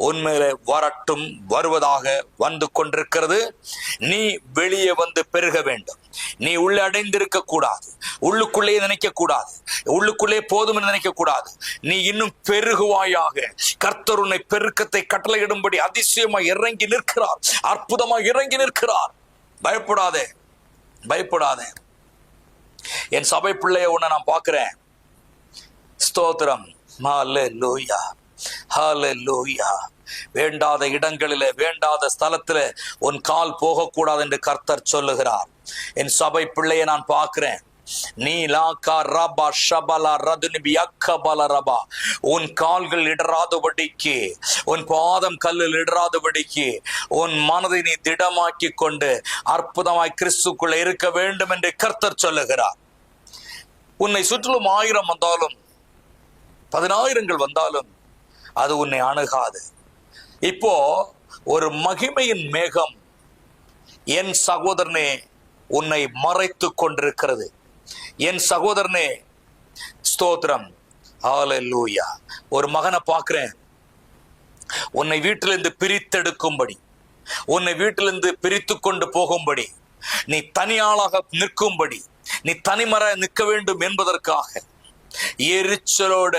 உண்மையில வரட்டும், வருவதாக வந்து கொண்டிருக்கிறது. நீ வெளியே வந்து பெருக வேண்டும். நீ உள்ள அடைந்திருக்க கூடாது, உள்ளுக்குள்ளே நினைக்க கூடாது, உள்ளுக்குள்ளே போதும் நினைக்க கூடாது. நீ இன்னும் பெருகுவாயாக. கர்த்தர் உன்னை பெருக்கத்தை கட்டளையிடும்படி அதிசயமாய் இறங்கி நிற்கிறார், அற்புதமாய் இறங்கி நிற்கிறார். பயப்படாதே, பயப்படாதே. என் சபை பிள்ளைய உன்னை நான் பார்க்கிறேன். ஸ்தோத்திரம், ஹல்லேலூயா, ஹல்லேலூயா. வேண்டாத இடங்களிலே, வேண்டாத ஸ்தலத்துல உன் கால் போகக்கூடாது என்று கர்த்தர் சொல்லுகிறார். என் சபை பிள்ளையை நான் பார்க்கிறேன். நீ லாக்கா ரபா ஷபலா ரதுனிபி அக்கபல ரபா, உன் கால்கள் இடராதபடிக்கு, உன் பாதம் கல்லில் இடராதபடிக்கு உன் மனதை நீ திடமாக்கி கொண்டு அற்புதமாய் கிறிஸ்துக்குள்ள இருக்க வேண்டும் என்று கர்த்தர் சொல்லுகிறார். உன்னை சுற்றிலும் 1000 வந்தாலும் 10,000 வந்தாலும் அது உன்னை அணுகாது. இப்போ ஒரு மகிமையின் மேகம் என் சகோதரனே உன்னை மறைத்து கொண்டிருக்கிறது. என் சகோதரனே, ஸ்தோத்திரம், ஹல்லேலூயா. ஒரு மகனை பார்க்கிறேன், உன்னை வீட்டிலிருந்து பிரித்தெடுக்கும்படி, உன்னை வீட்டிலிருந்து பிரித்து கொண்டு போகும்படி, நீ தனியாளாக நிற்கும்படி, நீ தனிமர நிற்க வேண்டும் என்பதற்காக எரிச்சலோட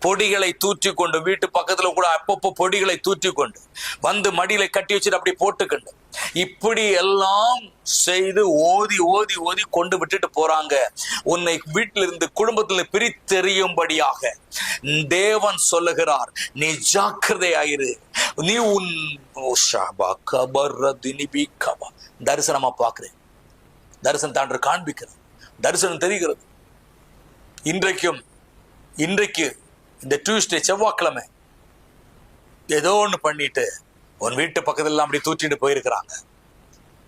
பொடிகளை தூற்றி கொண்டு, வீட்டு பக்கத்துல கூட அப்பப்போ பொடிகளை தூற்றி கொண்டு வந்து மடியில கட்டி வச்சுட்டு அப்படி போட்டுக்கொண்டு இப்படி எல்லாம் செய்து ஓதி ஓதி ஓதி கொண்டு விட்டுட்டு போறாங்க. உன்னை வீட்டிலிருந்து குடும்பத்தில் பிரித்தெறியும்படியாக தேவன் சொல்லுகிறார், நீ ஜாக்கிரதையாயிரு. நீ உன் தரிசனமா பார்க்கிறேன், தரிசனம் தாண்டு காண்பிக்கிறது, தரிசனம் தெரிகிறது. இன்றைக்கு இந்த டியூஸ்டே, செவ்வாய்க்கிழமை ஏதோ ஒன்று பண்ணிட்டு உன் வீட்டு பக்கத்துல அப்படி தூற்றிட்டு போயிருக்கிறாங்க.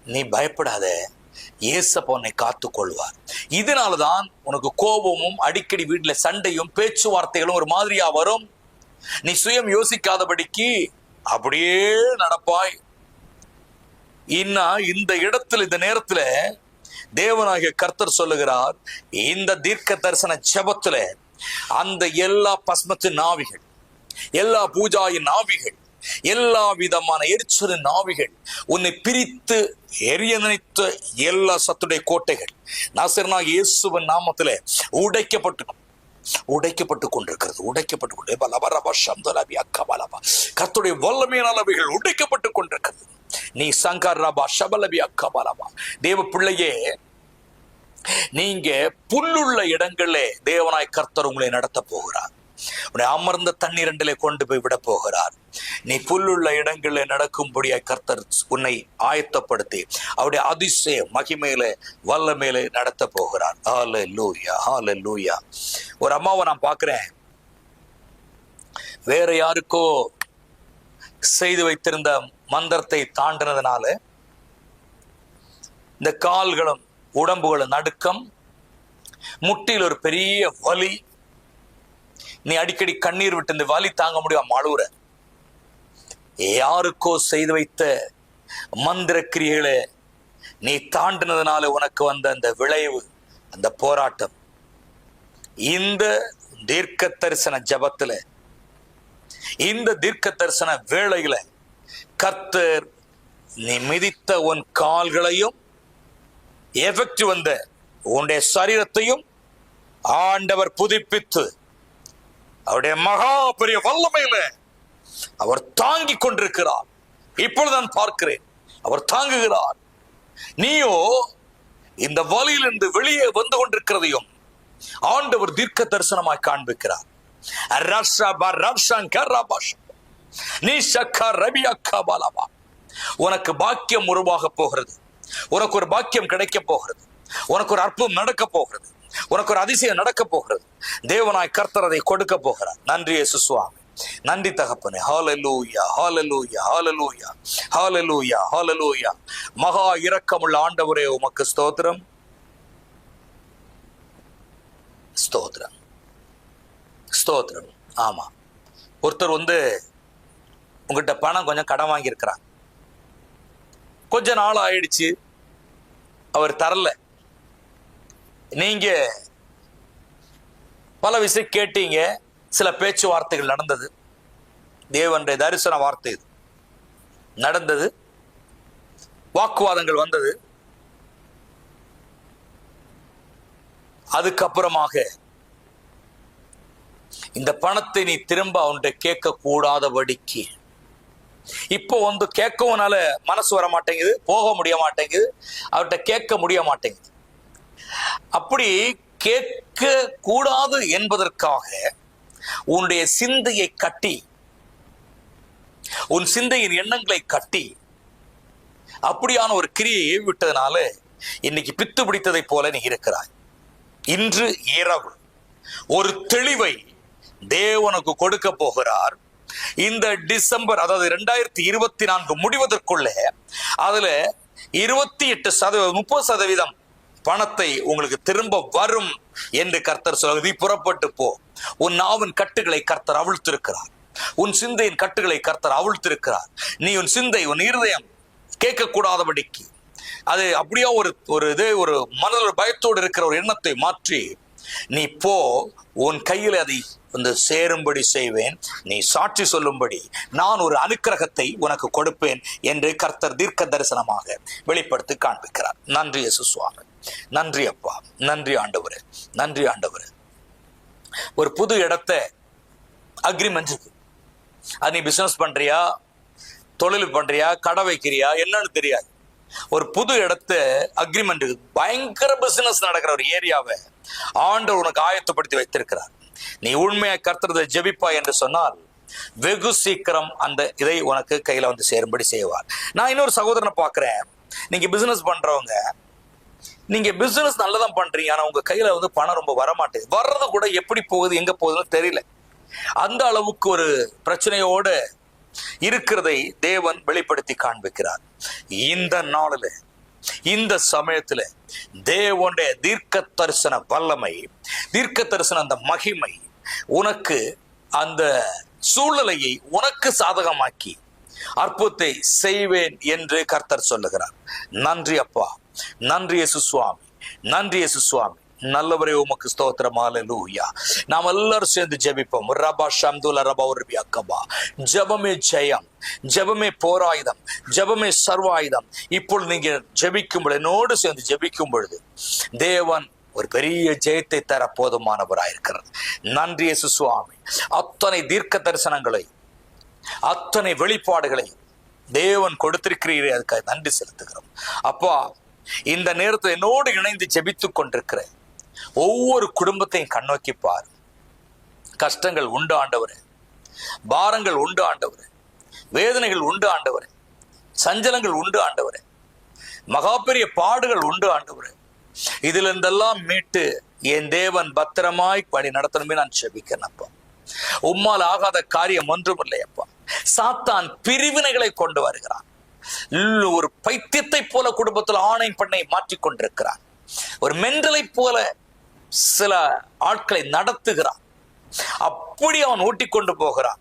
நீ பயப்படாத, இயேசப்பா உன்னை காத்துக் கொள்வார். இதனாலதான் உனக்கு கோபமும் அடிக்கடி வீட்டுல சண்டையும் பேச்சுவார்த்தைகளும் ஒரு மாதிரியா வரும். நீ சுயம் யோசிக்காதபடிக்கு அப்படியே நடப்பாய். இந்த இடத்துல, இந்த நேரத்துல தேவனாகிய கர்த்தர் சொல்லுகிறார், இந்த தீர்க்க தரிசன ஜெபத்துல அந்த எல்லா பஸ்மத்தின் ஆவிகள், எல்லா பூஜாயின் ஆவிகள், எல்லா விதமான எரிச்சலின் ஆவிகள், உன்னை பிரித்து எரிய நினைத்த எல்லா சத்துடைய கோட்டைகள் நாசரேயனாகிய இயேசுவின் நாமத்திலே உடைக்கப்பட்டு கொண்டிருக்கிறது. கர்த்தருடைய வல்லமையினால் அவைகள் உடைக்கப்பட்டு கொண்டிருக்கிறது. நீ சங்கர் ரபா ஷபலபி அக்கபலபா. தேவ பிள்ளையே, நீங்க புல்லுள்ள இடங்களே தேவனாய் கர்த்தர் உங்களை நடத்த போகிறார். உன்னை அமர்ந்த தண்ணீரண்டிலே கொண்டு போய் விட போகிறார். நீ புல்லுள்ள இடங்களில் நடக்கும்படியாய் கர்த்தர் உன்னை ஆயத்தப்படுத்தி அவருடைய அதிசய மகிமையில வல்லமையில நடத்த போகிறார். ஹல்லேலூயா, ஹல்லேலூயா. ஒரு அம்மாவை நான் பார்க்கிறேன், வேற யாருக்கோ செய்து வைத்திருந்த மந்திரத்தை தாண்டினதுனால இந்த கால்களும் உடம்புகளும் நடுக்கம், முட்டியில் ஒரு பெரிய வலி. நீ அடிக்கடி கண்ணீர் விட்டு இந்த வலி தாங்க முடியாம அழுவுற. யாருக்கோ செய்து வைத்த மந்திர கிரியைகளை நீ தாண்டினதுனால உனக்கு வந்த அந்த விளைவு, அந்த போராட்டம், இந்த தீர்க்க தரிசன ஜபத்துல, இந்த தீர்க்க தரிசன வேளையில கர்த்தர் நீ மிதித்த உன் கால்களையும் எஃபெக்ட் வந்த உன்னுடைய சரீரத்தையும் ஆண்டவர் புதுப்பித்து அவருடைய மகா பெரிய வல்லமையில அவர் தாங்கிக் கொண்டிருக்கிறார். இப்பொழுது நான் பார்க்கிறேன், அவர் தாங்குகிறார். நீயோ இந்த வலியிலிருந்து வெளியே வந்து கொண்டிருக்கிறதையும் ஆண்டவர் தீர்க்க தரிசனமாய் காண்பிக்கிறார். உனக்கு பாக்கியம் உருவாக போகிறது, உனக்கு ஒரு பாக்கியம் கிடைக்க போகிறது, உனக்கு ஒரு அற்புதம் நடக்க போகிறது, உனக்கு ஒரு அதிசயம் நடக்க போகிறது. தேவனாய் கர்த்தர் அதை கொடுக்க போகிறார். நன்றி இயேசு சுவாமி, நன்றி தகப்பனே. ஹல்லேலூயா, ஹல்லேலூயா, ஹல்லேலூயா, ஹல்லேலூயா, ஹல்லேலூயா. மகா இரக்கமுள்ள ஆண்டவரே உமக்கு ஸ்தோத்திரம், ஸ்தோத்திரம், ஸ்தோத்திரம். ஆமா, ஒருத்தர் உங்ககிட்ட பணம் கொஞ்சம் கடன் வாங்கி இருக்கிறார். கொஞ்ச நாள் ஆயிடுச்சு, அவர் தரல. நீங்க பல விஷயம் கேட்டீங்க, சில பேச்சுவார்த்தைகள் நடந்தது, தேவனுடைய தரிசன வார்த்தை நடந்தது, வாக்குவாதங்கள் வந்தது. அதுக்கப்புறமாக இந்த பணத்தை நீ திரும்ப அவன்கிட்ட கேட்க கூடாதபடிக்கு இப்போ கேட்கவுனால மனசு வர மாட்டேங்குது, போக முடிய மாட்டேங்குது, அவர்கிட்ட கேட்க முடிய மாட்டேங்குது. அப்படி கேட்க கூடாது என்பதற்காக உன்னுடைய சிந்தையை கட்டி, உன் சிந்தையின் எண்ணங்களை கட்டி அப்படியான ஒரு கிரியையை விட்டதுனால இன்னைக்கு பித்து பிடித்ததை போல நீ இருக்கிறாய். இன்று இரவு ஒரு தெளிவை தேவனுக்கு கொடுக்க போகிறார். இந்த டிசம்பர், அதாவது 2024 முடிவதற்குள்ளே அதுல 28%, 30% பணத்தை உங்களுக்கு திரும்ப வரும் என்று கர்த்தர் சொல்லுவது. நீ புறப்பட்டு போ. உன் நாவின் கட்டுகளை கர்த்தர் அவிழ்த்திருக்கிறார், உன் சிந்தையின் கட்டுகளை கர்த்தர் அவிழ்த்திருக்கிறார். நீ உன் சிந்தை, உன் இருதயம் கேட்கக்கூடாதபடிக்கு அது அப்படியே ஒரு மனதில் பயத்தோடு இருக்கிற ஒரு எண்ணத்தை மாற்றி நீ போ. உன் கையில் அதை சேரும்படி செய்வேன், நீ சாட்சி சொல்லும்படி நான் ஒரு அனுக்கிரகத்தை உனக்கு கொடுப்பேன் என்று கர்த்தர் தீர்க்க தரிசனமாக வெளிப்படுத்தி காண்பிக்கிறார். நன்றி இயேசு சுவாமி, நன்றி அப்பா, நன்றி ஆண்டவரே, நன்றி ஆண்டவரே. ஒரு புது இடத்தை அக்ரிமெண்ட் இருக்கு. அது நீ பிசினஸ் பண்றியா, தொழில் பண்றியா, கடை வைக்கிறியா, என்னன்னு தெரியாது. ஒரு புது இடத்த அக்ரிமெண்ட், பயங்கர பிசினஸ் நடக்கிற ஒரு ஏரியாவை ஆண்டவர் உனக்கு ஆயத்தப்படுத்தி வைத்திருக்கிறார். நீ உண்மையா கர்த்தரை ஜெபிப்பா என்று சொன்னால் வெகு சீக்கிரம் அந்த இதை உனக்கு கையில சேரும்படி செய்வார். நான் இன்னொரு சகோதரனை பார்க்கிறேன். நீங்க பிசினஸ் பண்றவங்க, நீங்க பிசினஸ் நல்லதான் பண்றீங்க, ஆனா உங்க கையில பணம் ரொம்ப வரமாட்டேங்குது. வர்றது கூட எப்படி போகுது, எங்க போகுதுன்னு தெரியல. அந்த அளவுக்கு ஒரு பிரச்சனையோட இருக்கிறதை தேவன் வெளிப்படுத்தி காண்பிக்கிறார். இந்த நாளில, இந்த சமயத்துல தேவனுடைய தீர்க்க தரிசன வல்லமை, தீர்க்க தரிசன அந்த மகிமை உனக்கு அந்த சூழ்நிலையை உனக்கு சாதகமாக்கி அற்புதத்தை செய்வேன் என்று கர்த்தர் சொல்லுகிறார். நன்றி அப்பா, நன்றி இயேசு சுவாமி, நன்றி இயேசு சுவாமி. நல்லவரே உமக்கு ஸ்தோத்திரம். ஹல்லேலூயா. நாம் எல்லாரும் சேர்ந்து ஜெபிப்போம். ரபா ஷம்துல ரபா உர்பியா கபா. ஜெபமே ஜெயம், ஜெபமே போராயுதம், ஜெபமே சர்வாயுதம். இப்பொழுது நீங்க ஜெபிக்கும் பொழுது, என்னோடு சேர்ந்து ஜெபிக்கும் பொழுது தேவன் ஒரு பெரிய ஜெயத்தை தர போதுமானவராயிருக்கிறார். நன்றி இயேசு சுவாமி. அத்தனை தீர்க்க தரிசனங்களை, அத்தனை வெளிப்பாடுகளை தேவன் கொடுத்திருக்கிறீரே, அதுக்காக நன்றி செலுத்துகிறோம் அப்பா. இந்த நேரத்தில் என்னோடு இணைந்து ஜெபித்துக் கொண்டிருக்கிற ஒவ்வொரு குடும்பத்தையும் கண்ணோக்கி பார். கஷ்டங்கள் உண்டு ஆண்டவரே, பாரங்கள் உண்டு ஆண்டவரே, வேதனைகள் உண்டு ஆண்டவரே, சஞ்சலங்கள் உண்டு ஆண்டவரே, மகா பெரிய பாடுகள் உண்டு ஆண்டவரே. இதுல இருந்தெல்லாம் மீட்டு என் தேவன் பத்திரமாய் பணி நடத்தணுமே நான் ஜெபிக்கிறேன் அப்பா. உம்மால் ஆகாத காரியம் ஒன்றும் இல்லை அப்பா. சாத்தான் பிரிவினைகளை கொண்டு வருகிறான். ஒரு பைத்தியத்தை போல குடும்பத்தில் ஆணை பெண்ணை மாற்றிக் கொண்டிருக்கிறான். ஒரு மெண்டலை போல சில ஆட்களை நடத்துகிறான். அப்படி அவன் ஓட்டிக்கொண்டு போகிறான்.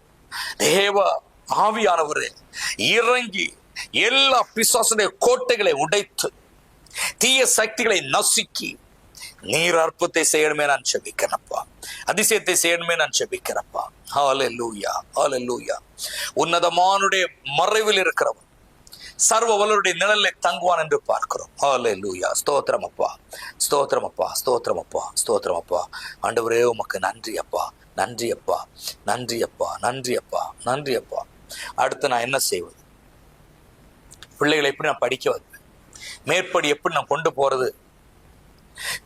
தேவ ஆவியானவர் இறங்கி எல்லா பிசாசுடைய கோட்டைகளை உடைத்து தீய சக்திகளை நசுக்கி நீர் அற்புதத்தை செய்யணுமே நான் செபிக்கிறப்பா. அதிசயத்தை செய்யணுமே நான் செபிக்கிறப்பா. ஹல்லேலூயா, ஹல்லேலூயா. உன்னதமானுடைய மறைவில் இருக்கிறவன் சர்வ வல்லவருடைய நிழலில் தங்குவான் என்று பார்க்கிறோம். ஹல்லேலூயா. ஸ்தோத்திரம் அப்பா, ஸ்தோத்திரம் அப்பா, ஸ்தோத்திரம் அப்பா, ஸ்தோத்திரம் அப்பா. ஆண்டவரே உமக்கு நன்றி அப்பா, நன்றி அப்பா, நன்றி அப்பா, நன்றி அப்பா, நன்றி அப்பா. அடுத்து நான் என்ன செய்வது? பிள்ளைகளை எப்படி நான் படிக்க வைப்பேன்? மேற்படி எப்படி நான் கொண்டு போறது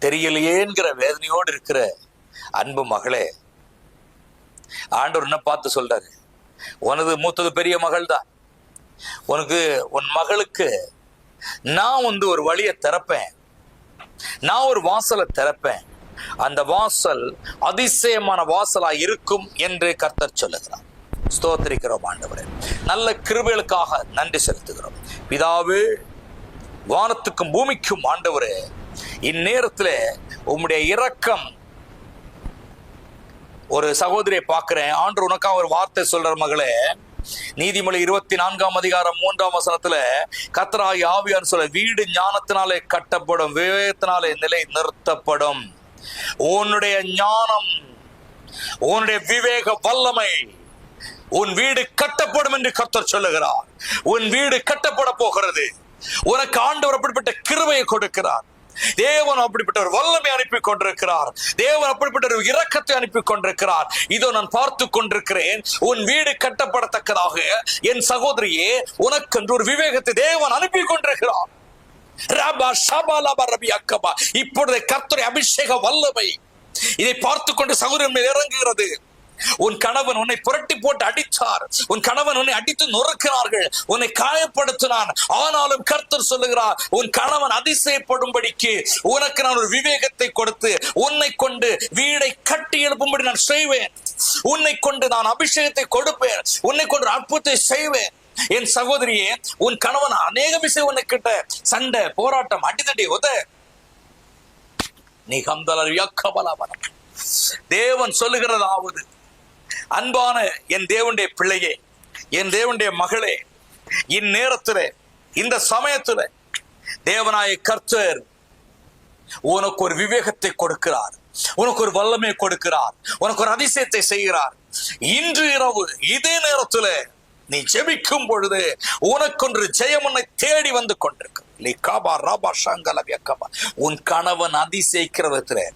தெரியலையேங்கிற வேதனையோடு இருக்கிற அன்பு மகளே, ஆண்டவர் என்ன பார்த்து சொல்றாரு, உனது மூத்தது பெரிய மகள் தான். உனக்கு உன் மகளுக்கு நான் ஒரு வழியை திறப்பேன், நான் ஒரு வாசலை திறப்பேன். அந்த வாசல் அதிசயமான வாசலா இருக்கும் என்று கர்த்தர் சொல்லுகிறார். ஸ்தோத்திரிக்கிறோம் ஆண்டவரே. நல்ல கிருபைகளுக்காக நன்றி செலுத்துகிறோம் பிதாவே. வானத்துக்கும் பூமிக்கும் ஆண்டவரே, இந்நேரத்தில் உம்முடைய இரக்கம். ஒரு சகோதரியை பார்க்கிறேன். ஆண்டவர் உனக்காக ஒரு வார்த்தை சொல்ற மகளே. நீதிமொழி 24:3 கர்த்தராகிய ஆவியானவர் சொல்ல, வீடு ஞானத்தினாலே கட்டப்படும், விவேகத்தினாலே நிலை நிறுத்தப்படும். உன்னுடைய ஞானம், உன்னுடைய விவேக வல்லமை, உன் வீடு கட்டப்படும் என்று கர்த்தர் சொல்லுகிறார். உன் வீடு கட்டப்பட போகிறது. உனக்கு ஆண்டவர் அப்படிப்பட்ட கிருபையை கொடுக்கிறார். தேவன் அப்படிப்பட்ட ஒரு வல்லமை அனுப்பி கொண்டிருக்கிறார். தேவன் அப்படிப்பட்ட ஒரு இரக்கத்தை அனுப்பி கொண்டிருக்கிறார். இதோ நான் பார்த்து கொண்டிருக்கிறேன். உன் வீடு கட்டப்படத்தக்கதாக என் சகோதரியே, உனக்கென்று ஒரு விவேகத்தை தேவன் அனுப்பி கொண்டிருக்கிறார். இப்பொழுது கர்த்தருடைய அபிஷேக வல்லமை இதை பார்த்து கொண்டு சகோதரன் மேல் இறங்குகிறது. உன் கணவன் உன்னை புரட்டி போட்டு அடித்தார். உன் கணவன் உன்னை அடித்து நொறுக்கிறார்கள், உன்னை காயப்படுத்தினான். ஆனாலும் கர்த்தர் சொல்லுகிறார், உன் கணவன் அதிசயப்படும்படிக்கு உனக்கு நான் ஒரு விவேகத்தை கொடுத்து உன்னை கொண்டு வீடை கட்டி எழுப்பும்படி நான் செய்வேன். உன்னை கொண்டு நான் அபிஷேகத்தை கொடுப்பேன். உன்னை கொண்டு அற்புதத்தை செய்வேன். என் சகோதரியே, உன் கணவன் அநேக விஷயம் உன்னை கிட்ட சண்டை, போராட்டம், அடிதடி உத நீ கம்பலவனம். தேவன் சொல்லுகிறதாவது, அன்பான என் தேவனுடைய பிள்ளையே, என் தேவனுடைய மகளே, இந்நேரத்தில் இந்த சமயத்தில் தேவனாய கர்த்தர் உனக்கு ஒரு விவேகத்தை கொடுக்கிறார், உனக்கு ஒரு வல்லமை கொடுக்கிறார், உனக்கு ஒரு அதிசயத்தை செய்கிறார். இன்று இரவு இதே நேரத்தில் நீ ஜெபிக்கும் பொழுது உனக்கொன்று ஜெயம் உன்னை தேடி வந்து கொண்டிருக்கு. உன் கணவன் அதிசயிக்கிற விதத்தில்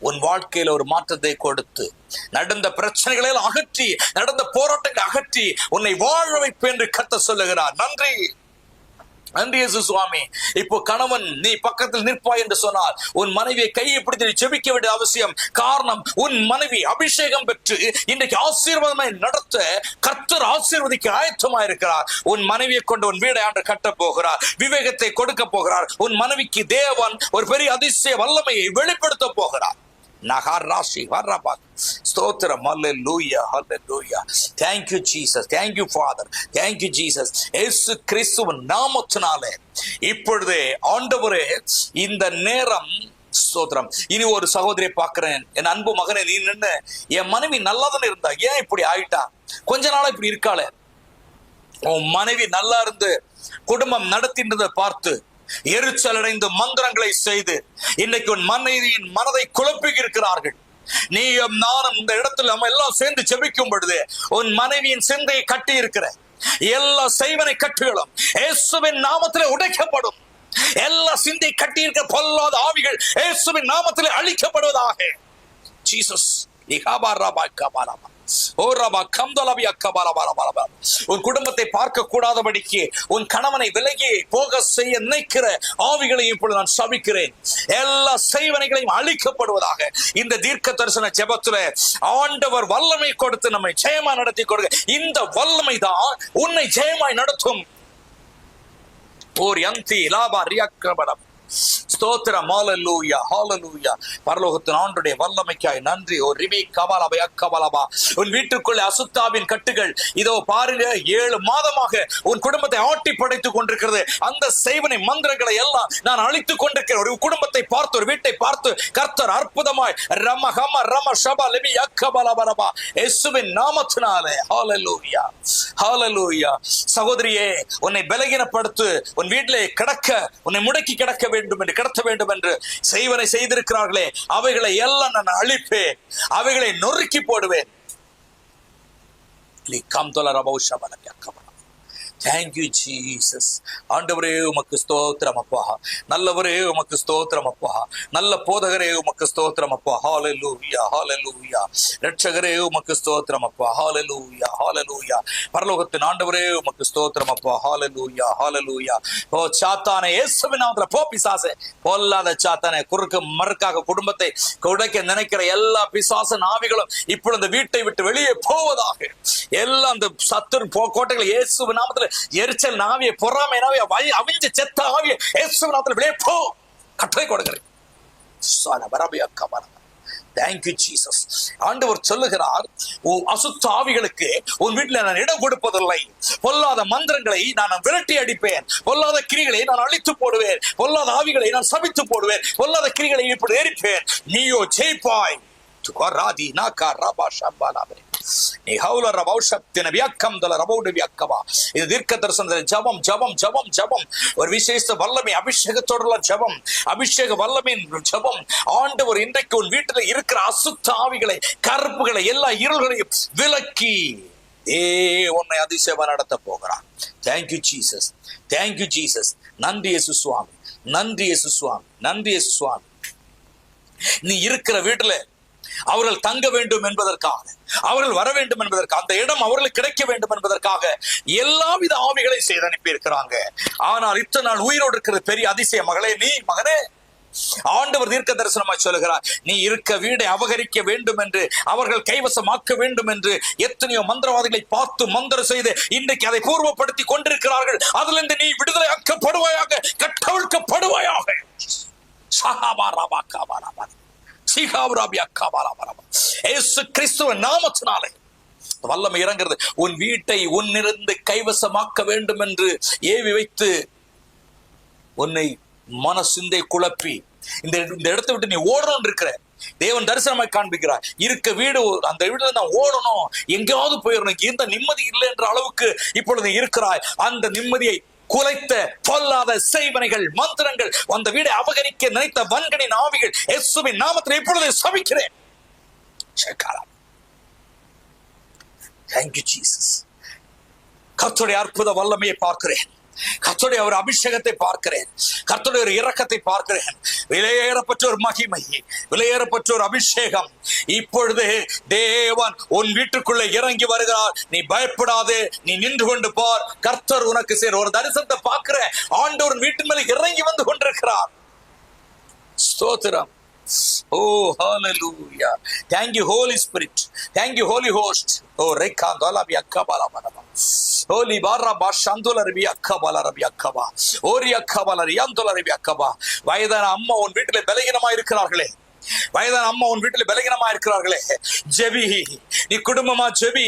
உன் வாழ்க்கையில ஒரு மாற்றத்தை கொடுத்து, நடந்த பிரச்சனைகளை அகற்றி, நடந்த போராட்டங்களை அகற்றி உன்னை வாழ வைப்பேன் என்று கர்த்தர் சொல்லுகிறார். நன்றி, நன்றி இயேசு சுவாமி. இப்போ கணவன் நீ பக்கத்தில் நிற்பாய் என்று சொன்னால் உன் மனைவியை கையை பிடித்து ஜெபிக்க வேண்டிய அவசியம். காரணம், உன் மனைவி அபிஷேகம் பெற்று இன்றைக்கு ஆசீர்வாதமாய் நடத்த கர்த்தர் ஆசீர்வதிக்க ஆயத்தமாய் இருக்கிறார். உன் மனைவியை கொண்டு உன் வீடை ஆண்டு கட்ட போகிறார், விவேகத்தை கொடுக்க போகிறார். உன் மனைவிக்கு தேவன் ஒரு பெரிய அதிசய வல்லமையை வெளிப்படுத்த போகிறார். நகராசி வரபா. ஸ்தோத்திரம். ஹல்லேலூயா, ஹல்லேலூயா. Thank you Jesus, thank you Father, thank you Jesus. இயேசு கிறிஸ்துவின் நாமத்தினாலே இப்பொழுதே ஆண்டவரே, இந்த நேரம் ஸ்தோத்திரம். இனி ஒரு சகோதரியை பார்க்கிறேன். என் அன்பு மகனே, நீ நின்று என் மனைவி நல்லாதானே இருந்தா, ஏன் இப்படி ஆயிட்டா? கொஞ்ச நாளா இப்படி இருக்காளே. உன் மனைவி நல்லா இருந்து குடும்பம் நடத்தின்றதை பார்த்து எரிச்சல் அடைந்து மந்திரங்களை செய்து இன்னைக்கு உன் மனைவியின் மனதை குழப்பி இருக்கிறார்கள். நீயும் நானும் இந்த இடத்துல நம்ம எல்லாம் சேர்ந்து ஜெபிக்கும் பொழுது உன் மனைவியின் சிந்தையை கட்டி இருக்கிற எல்லா செய்வனை கட்டுகளும் இயேசுவின் நாமத்திலே உடைக்கப்படும். எல்லா சிந்தை கட்டி இருக்கிற பொல்லாத ஆவிகள் இயேசுவின் நாமத்திலே அழிக்கப்படுவதாக. ஜீசஸ். உன் குடும்பத்தை பார்க்க கூடாதபடிக்கு உன் கணவனை விலகி போக செய்ய நினைக்கிற ஆவிகளையும் இப்பொழுது நான் சபிக்கிறேன். எல்லா செய்வனைகளையும் அழிக்கப்படுவதாக. இந்த தீர்க்க தரிசன ஜெபத்துல ஆண்டவர் வல்லமை கொடுத்து நம்மை ஜெயமா நடத்தி கொடுக்க. இந்த வல்லமை தான் உன்னை ஜெயமாய் நடத்தும். ஓர் யந்தி லாபா ரியாக்கபடம் ஸ்தோத்திரம். ஹalleluya, ஹalleluya. பரலோகத்தின் ஆண்டவருடைய வல்லமைக்காய் நன்றி. ஓ ரிபி கபாலபா அக்கபாலபா. உன் வீட்டுக்குள்ளே அசுத்தாவின் கட்டுகள் இதோ பாருங்க 7 மாதமாக உன் குடும்பத்தை ஆட்டி படைத்துக் கொண்டிருக்கிறது. அந்த செய்வனை மந்திரங்களை எல்லாம் நான் அழித்துக் கொண்டிருக்கிறேன். ஒரு குடும்பத்தை பார்த்து, ஒரு வீட்டை பார்த்து கர்த்தர் அற்புதமாய் ரம ஹம ரம ஷபா லிபி அக்கபாலபா இயேசுவின் நாமத்தினாலே ஹalleluya, ஹalleluya. சகோதரியே, உன்னை பலகீனப்படுத்து, உன் வீட்டிலே கிடக்க, உன்னை முடக்கி கிடக்க வேண்டும் என்று, கிடத்த வேண்டும் என்று செய்வனை செய்திருக்கிறார்களே, அவைகளை எல்லாம் நான் அழிப்பேன், அவைகளை நொறுக்கி போடுவேன். Thank you, Jesus. ஆண்டவரே உமக்கு ஸ்தோத்திரம் அப்பா. நல்லவரே உமக்கு ஸ்தோத்திரம் அப்பா. நல்ல போதகரே உமக்கு ஸ்தோத்திரம் அப்பா. ஹalleluya, ஹalleluya. இரட்சகரே உமக்கு ஸ்தோத்திரம் அப்பா. ஹalleluya, ஹalleluya. பரலோகத்தின் ஆண்டவரே உமக்கு ஸ்தோத்திரம் அப்பா. ஹalleluya, ஹalleluya. ஓ சாத்தானே, இயேசுவின் நாமத்திலே போ பிசாசே. பொல்லாத சாத்தானே, குறுக்கு மறுக்காக குடும்பத்தை உடைக்க நினைக்கிற எல்லா பிசாசு ஆவிகளும் இப்பொழுது வீட்டை விட்டு வெளியே போவதாக. எல்லாம் அந்த சத்துரு கோட்டைகளை இயேசுவின் நாமத்திலே எரிச்சல் நாவிய, பொறாமை நாவிய, அவிஞ்ச செத்த ஆவிய இயேசுவின் நாமத்திலே வெளியே போ கட்டளை கொடுக்கிறேன். Thank you, Jesus. ஆண்டவர் சொல்லுகிறார், அசுத்த ஆவிகளுக்கு உன் வீட்டில் நான் இடம் கொடுப்பதில்லை. பொல்லாத மந்திரங்களை நான் விரட்டி அடிப்பேன், பொல்லாத கிரிகளை நான் அழித்து போடுவேன், பொல்லாத ஆவிகளை நான் சபித்து போடுவேன், பொல்லாத கிரிகளை இப்படி எரிப்பேன். நீயோ ஜெயிப்பாய். இது தீர்க்க தரிசன ஜபம், ஜபம், ஜபம், ஜபம். ஒரு விசேஷ வல்லமை, அபிஷேகத்தோடுள்ள ஜபம், அபிஷேக வல்லமையின் ஜபம். ஆண்டவர் இன்றைக்கு உன் வீட்டில் இருக்கிற அசுத்த ஆவிகளை, கருப்புகளை, எல்லா இருள்களையும் விலக்கி உன்னை அதிசயமா நடத்த போகிறார். Thank you Jesus, thank you Jesus. நன்றி இயேசு சுவாமி, நன்றி இயேசு சுவாமி, நன்றி இயேசு சுவாமி. நீ இருக்கிற வீட்டுல அவர்கள் தங்க வேண்டும் என்பதற்காக, அவர்கள் வர வேண்டும் என்பதற்காக, அந்த இடம் அவர்களுக்கு கிடைக்க வேண்டும் என்பதற்காக எல்லாவித ஆவிகளை செய்து அனுப்பி இருக்கிறாங்க. ஆனால் இத்தனை நாள் உயிரோடு இருக்கிறது பெரிய அதிசயம். மகளே, நீ மகனே, ஆண்டவர் தீர்க்க தரிசனமாய் சொல்லுகிறார், நீ இருக்க வீடை அபகரிக்க வேண்டும் என்று, அவர்கள் கைவசமாக்க வேண்டும் என்று எத்தனையோ மந்திரவாதிகளை பார்த்து மந்திரம் செய்து இன்றைக்கு அதை பூர்வப்படுத்தி கொண்டிருக்கிறார்கள். அதிலிருந்து நீ விடுதலை ஆக்கப்படுவாயாக, கட்டவிழ்க்கப்படுவாயாக. இயேசு கிறிஸ்துவின் நாமத்தினாலே வல்லமை இறங்குறது. உன் வீட்டை உன்னிருந்து கைவசமாக்க வேண்டும் என்று ஏவி வைத்து உன்னை மனசிந்தை குழப்பி இந்த இடத்தை விட்டு நீ ஓடணும் இருக்கிற தேவன் தரிசனமாய் காண்பிக்கிறார். இருக்க வீடு, அந்த வீடுல நான் ஓடணும், எங்கேயாவது போயிடணும், எந்த நிம்மதி இல்லை என்ற அளவுக்கு இப்பொழுது இருக்கிறாய். அந்த நிம்மதியை குலைத்த பொல்லாத செய்வனைகள், மந்திரங்கள், அந்த வீடை அபகரிக்க நினைத்த வன்கனின் ஆவிகள் இயேசுவின் நாமத்தில் இப்பொழுது சபிக்கிறேன். Thank you, Jesus. கர்த்தருடைய அற்புத வல்லமையை பார்க்கிறேன், கர்த்தருடைய ஒரு அபிஷேகத்தை பார்க்கிறேன், கர்த்தருடைய ஒரு இரக்கத்தை பார்க்கிறேன். விலையேறப்பட்ட ஒரு மகிமை, விலையேறப்பட்ட ஒரு அபிஷேகம் இப்பொழுது தேவன் உன் வீட்டுக்குள்ளே இறங்கி வருகிறார். நீ பயப்படாதே, நீ நின்று கொண்டு பார். கர்த்தர் உனக்கு சேர ஒரு தரிசனத்தை பார்க்கிற ஆண்டவர் வீட்டு மேல இறங்கி வந்து கொண்டிருக்கிறார். ஸ்தோத்திரம். Oh, hallelujah. Thank you, Holy Spirit. Thank you, Holy Host. Oh, rekandala biakabala manama. Holy barra bashandula biakabala biakaba. Ori akabala riandula biakaba. வயதான அம்மா உன் வீட்டிலே பலகீனமா இருக்கிறார்களே, வயதான அம்மா உன் வீட்டில் பலகீனமா இருக்கிறார்களே, ஜெபி. நீ குடும்பமா ஜெபி.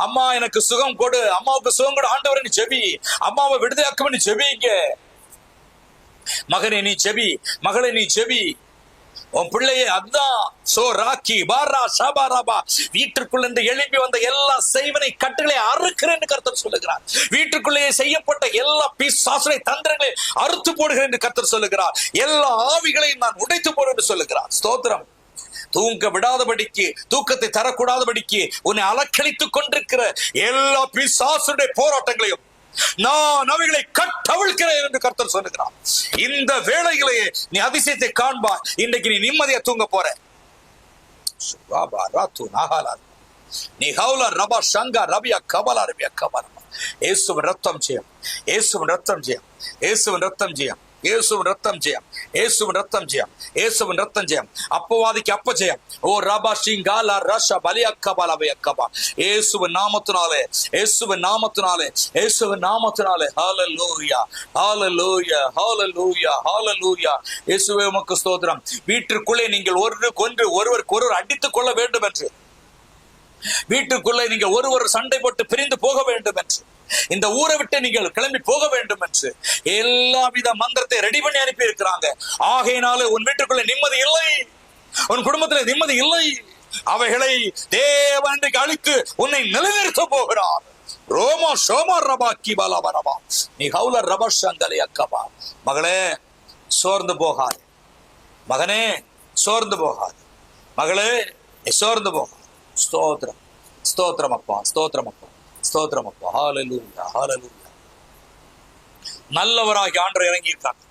அம்மா எனக்கு சுகம் கொடு, அம்மாவுக்கு சுகம் கொடு ஆண்டவரே, நீ ஜெபி. அம்மாவை விடுதலையாக்க நீ ஜெபிங்க. மகனே நீ ஜெபி, மகளே நீ ஜெபி. உன் பிள்ளையே அதான் சோ ராக்கி பாரா ஷபாராபா. வீட்டிற்குள்ள இருந்து எழுப்பி வந்த எல்லா செய்வனை கட்டுகளை அறுக்கிறேன் என்று கர்த்தர் சொல்லுகிறார். வீட்டுக்குள்ளேயே செய்யப்பட்ட எல்லா பிசாசுரை தந்திரங்களை அறுத்து போடுகிறேன் என்று கர்த்தர் சொல்லுகிறார். எல்லா ஆவிகளையும் நான் உடைத்து போடுவேன் என்று சொல்லுகிறார். ஸ்தோத்திரம். தூங்க விடாதபடிக்கு, தூக்கத்தை தரக்கூடாதபடிக்கு உன்னை அலக்களித்துக் கொண்டிருக்கிற எல்லா பிசாசுடைய போராட்டங்களையும் நான் அவைகளை கட்டவிழ்க்கிறேன் என்று கர்த்தர் சொல்லுகிறார். இந்த வேளையிலேயே நீ அதிசயத்தை காண்பாய். இன்றைக்கு நீ நிம்மதியா தூங்க போற. நீ ஹவுலா ரபா சங்கா ரபியா கபலா ரபியா கபலா. இயேசுவின் ரத்தம் ஜெயம், இயேசுவின் ரத்தம் ஜெயம், இயேசுவின் ரத்தம் ஜெயம், இயேசுவின் ரத்தம் ஜெயம், இயேசுவின் ரத்தம் ஜெயம், இயேசுவின் ரத்தம் ஜெயம். அப்பவாதிக்கு அப்ப ஜெயம். ஓ ரபா ஷிங்காலா ரஷா பலியக்கபா லபயக்கபா. இயேசுவின் நாமத்தினாலே, இயேசுவின் நாமத்தினாலே, இயேசுவின் நாமத்தினாலே. ஹல்லேலூயா, ஹல்லேலூயா, ஹல்லேலூயா, ஹல்லேலூயா. இயேசுவே உமக்கு ஸ்தோத்திரம். வீட்டிற்குள்ளே நீங்கள் ஒருவருக்கு ஒருவர் அடித்துக் கொள்ள வேண்டும் என்று, வீட்டுக்குள்ளே நீங்கள் ஒருவர் சண்டை போட்டு பிரிந்து போக வேண்டும் என்று, இந்த ஊரை விட்டு நீங்கள் கிளம்பி போக வேண்டும் என்று எல்லா வித மந்திரத்தை ரெடி பண்ணி அனுப்பி இருக்கிறாங்க. ஆகையினாலே உன் வீட்டுக்குள்ளே நிம்மதி இல்லை, உன் குடும்பத்தில் நிம்மதி இல்லை. அவைகளை தேவன் இன்றைக்கு அழித்து உன்னை நிலைநிறுத்த போகிறார். ரோமா சோமா ரபா கிபாலா வரபா நீ ஹவுல ரபா சங்கலை அக்கபா. மகளே சோர்ந்து போகாது, மகனே சோர்ந்து போகாது, மகளே நீ சோர்ந்து போகாது. ஸ்தோத்திரம், ஸ்தோத்திரம் அப்பா, ஸ்தோத்திரம் அப்பா, ஸ்தோத்திரம் அப்பா. ஹல்லேலூயா, ஹல்லேலூயா. நல்லவராகி ஆண்டவர் இறங்கி இருக்காங்க.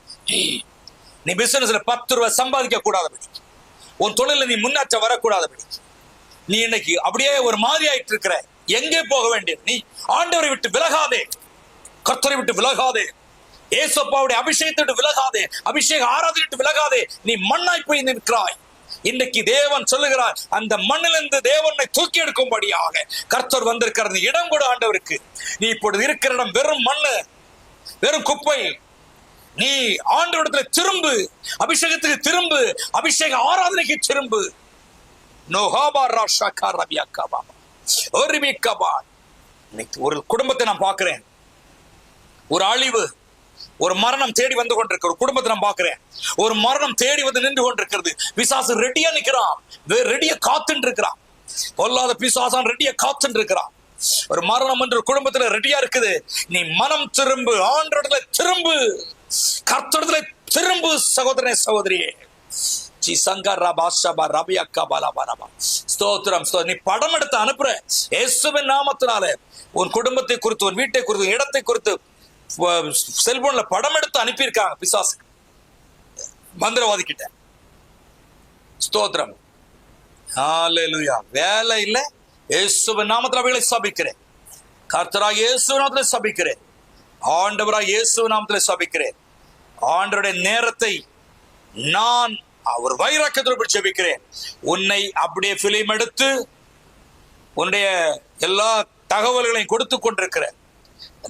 நீ பிசினஸ்ல 10 ரூபாய் சம்பாதிக்க கூடாதபடி, உன் தொழில நீ முன்னேற்றம் வரக்கூடாதபடி, நீ இன்னைக்கு அப்படியே ஒரு மாதிரி ஆயிட்டு இருக்கிற. எங்கே போக வேண்டியது? நீ ஆண்டவரை விட்டு விலகாதே, கர்த்தரை விட்டு விலகாதே, ஏசப்பாவுடைய அபிஷேகத்தை விட்டு விலகாதே, அபிஷேக ஆராதனை விட்டு விலகாதே. நீ மண்ணாய் போய் நிற்கிறாய். இன்னைக்கு தேவன் சொல்லுகிறார், அந்த மண்ணிலிருந்து தேவனை தூக்கி எடுக்கும்படியாக கர்த்தர் வந்திருக்கிறது. இடம் கூட ஆண்டவருக்கு. நீ இப்பொழுது இருக்கிற இடம் வெறும் மண்ணு, வெறும் குப்பை. நீ ஆண்டவரிடத்துல திரும்பு, அபிஷேகத்துக்கு திரும்பு, அபிஷேக ஆராதனைக்கு திரும்பு. ஒரு குடும்பத்தை நான் பார்க்கிறேன், ஒரு அழிவு, ஒரு மரணம் தேடி வந்து கொண்டிருக்கிற ஒரு குடும்பத்தை நான் பார்க்கிறேன். ஒரு மரணம் தேடி வந்து நின்று கொண்டிருக்கிறது. பிசாசு ரெடியா நிக்கிறான், ரெடியா காத்துட்டு இருக்கிறான். பொல்லாத பிசாசான் ரெடியா காத்துட்டு இருக்கிறான். ஒரு மரணம் என்ற குடும்பத்துல ரெடியா இருக்குது. நீ மனம் திரும்பு, ஆண்டவரிடத்துல திரும்பு, கர்த்தரிடத்துல திரும்பு சகோதரனே, சகோதரியே. ஸ்தோத்திரம். நீ படம் எடுத்து அனுப்புற இயேசுவின் நாமத்தினாலே. உன் குடும்பத்தை குறித்து, உன் வீட்டை குறித்து, இடத்தை குறித்து செல்போன்ல படம் எடுத்து அனுப்பியிருக்காங்க பிசாசு, மந்திரவாதி கிட்ட. ஸ்தோத்திரம். ஹல்லேலூயா. வேலை இல்ல, இயேசுவின் நாமத்தில் அவைகளை சபிக்கிறேன். கர்த்தராக இயேசுவின் நாமத்தில் சபிக்கிறேன். ஆண்டவராக இயேசுவின் நாமத்தில் சபிக்கிறேன். ஆண்டவருடைய நேரத்தை நான் அவர் வைராக்கியத்தோடு ஜெபிக்கிறேன். உன்னை அப்படியே பிலிம் எடுத்து உன்னுடைய எல்லா தகவல்களையும் கொடுத்து கொண்டிருக்கிறேன்.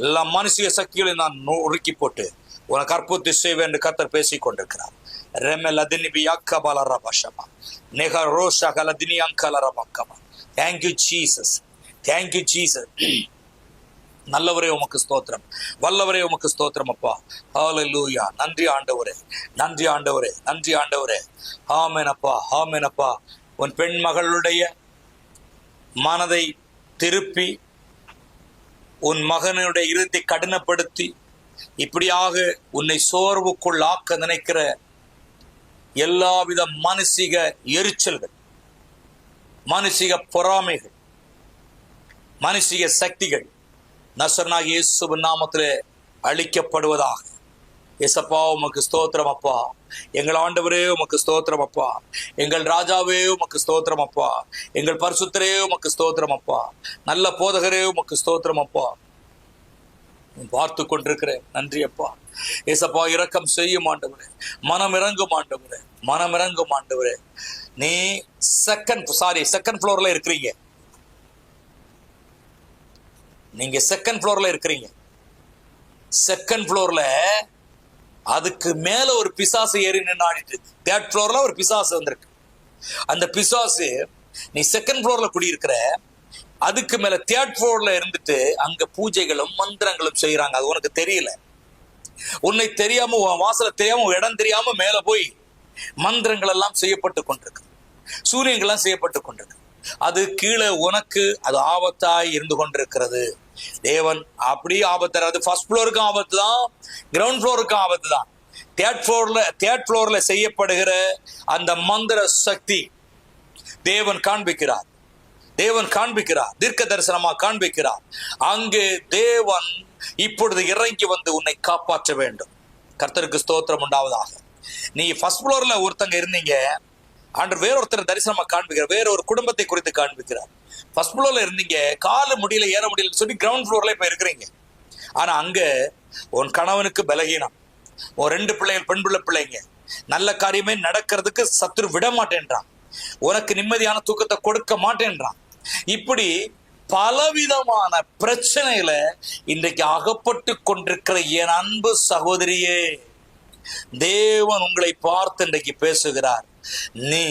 எல்லா மனுஷிய சக்திகளையும் நான் நொறுக்கி போட்டு உனக்கு அற்புதத்தை செய்வேன் என்று கர்த்தர் பேசிக் கொண்டிருக்கிறார். Thank you Jesus, thank you Jesus. நல்லவரே உமக்கு ஸ்தோத்திரம், வல்லவரே உமக்கு ஸ்தோத்திரம் அப்பா. ஹல்லேலூயா. நன்றி ஆண்டவரே, நன்றி ஆண்டவரே, நன்றி ஆண்டவரே. ஆமென் அப்பா, ஆமென் அப்பா. உன் பெண் மகளுடைய மனதை திருப்பி, உன் மகனுடைய இருதயத்தை கடினப்படுத்தி, இப்படியாக உன்னை சோர்வுக்குள் ஆக்க நினைக்கிற எல்லாவித மானசீக எரிச்சல்கள், மானசீக பொறாமைகள், மானசீக சக்திகள் நசரனாகிய இயேசுவின் நாமத்திலே அழிக்கப்படுவதாக. இயேசப்பா உமக்கு ஸ்தோத்திரம் அப்பா. எங்கள் ஆண்டவரே உமக்கு ஸ்தோத்திரம் அப்பா. எங்கள் ராஜாவே உமக்கு ஸ்தோத்திரம் அப்பா. எங்கள் பரிசுத்தரே உமக்கு ஸ்தோத்திரம் அப்பா. நல்ல போதகரே உமக்கு ஸ்தோத்திரம் அப்பா. பார்த்து கொண்டிருக்கிறேன். நன்றி அப்பா. இயேசப்பா இரக்கம் செய்யும் ஆண்டவரே, மனம் இறங்கும் ஆண்டவரே, மனம் இறங்கும் ஆண்டவரே. நீ செகண்ட் ஃப்ளோர்ல இருக்கிறீங்க. நீங்க செகண்ட் ஃப்ளோர்ல இருக்கிறீங்க. செகண்ட் ஃப்ளோர்ல அதுக்கு மேல ஒரு பிசாசு ஏறி நின்னாடிட்டு, தேர்ட் ஃப்ளோர்ல ஒரு பிசாசு வந்திருக்கு. அந்த பிசாசு, நீ செகண்ட் ஃப்ளோர்ல குடியிருக்கிற, அதுக்கு மேல தேர்ட் ஃப்ளோர்ல இருந்துட்டு அங்க பூஜைகளும் மந்திரங்களும் செய்யறாங்க. அது உனக்கு தெரியல. உன்னை தெரியாம, உன் வாசல தெரியாம, உன் இடம் தெரியாம மேல போய் மந்திரங்கள் எல்லாம் செய்யப்பட்டு கொண்டிருக்கு, சூரியங்கள் எல்லாம் செய்யப்பட்டு கொண்டிருக்கு. அது கீழே உனக்கு அது ஆபத்தாய் இருந்து கொண்டிருக்கிறது. தேவன் அப்படி ஆபத்து. ஃபர்ஸ்ட் ஃப்ளோருக்கும் ஆபத்து தான், கிரவுண்ட் ஃப்ளோருக்கும் ஆபத்து தான். தேர்ட் ஃப்ளோர்ல செய்யப்படுகிற அந்த மந்திர சக்தி தேவன் காண்பிக்கிறார். தேவன் காண்பிக்கிறார், தீர்க்க தரிசனமா காண்பிக்கிறார். அங்கு தேவன் இப்பொழுது இறங்கி வந்து உன்னை காப்பாற்ற வேண்டும். கர்த்தருக்கு ஸ்தோத்திரம் உண்டாவதாக. நீ ஃபர்ஸ்ட் ஃப்ளோர்ல ஒருத்தங்க இருந்தீங்க, ஆண்டவர் வேறொருத்தர் தரிசனமா காண்பிக்கிறார், வேற ஒரு குடும்பத்தை குறித்து காண்பிக்கிறார். ஃபர்ஸ்ட் ஃப்ளோர்ல இருந்தீங்க, காலு முடியல, ஏற முடியல சொல்லி கிரவுண்ட் ஃப்ளோர்ல இப்ப இருக்கிறீங்க. ஆனா அங்க உன் கணவனுக்கு பலகீனம், உன் 2 பிள்ளைகள் பெண் பிள்ளைங்க நல்ல காரியமே நடக்கிறதுக்கு சத்துரு விட மாட்டேன்றான். உனக்கு நிம்மதியான தூக்கத்தை கொடுக்க மாட்டேன்றான். இப்படி பலவிதமான பிரச்சனையில இன்றைக்கு அகப்பட்டு கொண்டிருக்கிற என் அன்பு சகோதரியே, தேவன் உங்களை பார்த்து இன்றைக்கு பேசுகிறார். நீ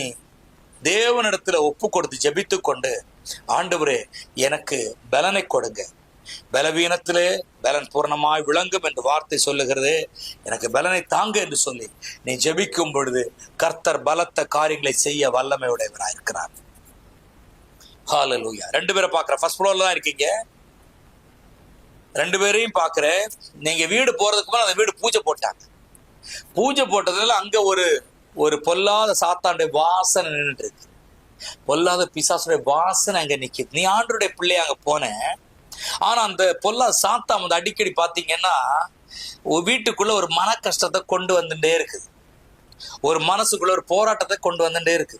தேவனிடத்துல ஒப்பு கொடுத்து ஜெபித்து கொண்டு, ஆண்டவரே எனக்கு பலனை கொடுங்க, பலவீனத்திலே பலன் பூர்ணமாய் விளங்கும் என்று வார்த்தை சொல்லுகிறது. எனக்கு பலனை தாங்க என்று சொல்லி நீ ஜெபிக்கும் பொழுது கர்த்தர் பலத்த காரியங்களை செய்ய வல்லமை உடையவராக இருக்கிறார். ஹல்லேலூயா. 2 பேரை பார்க்கிறேன். ஃபர்ஸ்ட் ஃப்ளோர்ல தான் இருக்கீங்க. 2 பேரையும் பார்க்கிறேன். நீங்க வீடு போறதுக்கு முன்னாடி அந்த வீடு பூஜை போட்டாங்க. பூஜை போட்டதுல அங்க ஒரு பொல்லாத சாத்தானுடைய வாசனை நின்றுட்டு இருக்கு. பொல்லாத பிசாசுடைய வாசனை அங்க நிக்குது. நீ ஆண்டவருடைய பிள்ளைய அங்க போன. ஆனா அந்த பொல்லாத சாத்தான் வந்து அடிக்கடி பாத்தீங்கன்னா வீட்டுக்குள்ள ஒரு மன கஷ்டத்தை கொண்டு வந்துட்டே இருக்குது. ஒரு மனசுக்குள்ள ஒரு போராட்டத்தை கொண்டு வந்துட்டே இருக்கு.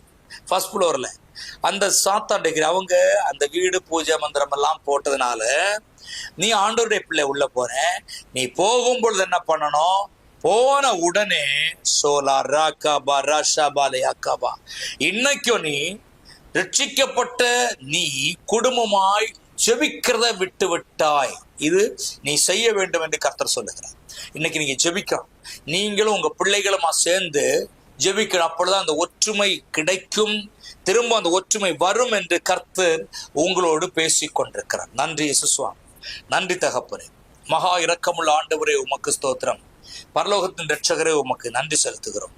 ஃபர்ஸ்ட் ஃப்ளோர்ல அந்த சாத்தான் டிகிரி அவங்க அந்த வீடு பூஜை மந்திரம் எல்லாம் போட்டதுனால நீ ஆண்டவருடைய பிள்ளை உள்ள போற. நீ போகும்பொழுது என்ன பண்ணணும்? போன உடனே சோலா ராகாபா ராஷாபாலே அக்காபா, இன்னைக்கும் நீ ரட்சிக்கப்பட்ட நீ குடும்பமாய் ஜெபிக்கிறத விட்டு விட்டாய். இது நீ செய்ய வேண்டும் என்று கர்த்தர் சொல்லுகிறார். இன்னைக்கு நீங்க ஜெபிக்கணும். நீங்களும் உங்க பிள்ளைகளுமா சேர்ந்து ஜெபிக்கணும். அப்பொழுதுதான் அந்த ஒற்றுமை கிடைக்கும். திரும்ப அந்த ஒற்றுமை வரும் என்று கர்த்தர் உங்களோடு பேசிக் கொண்டிருக்கிறார். நன்றி இயேசுவாமி. நன்றி தகப்பனே. மகா இரக்கமுள்ள ஆண்டவரே உமக்கு ஸ்தோத்திரம். பரலோகத்தின் இரட்சகரே உமக்கு நன்றி செலுத்துகிறோம்.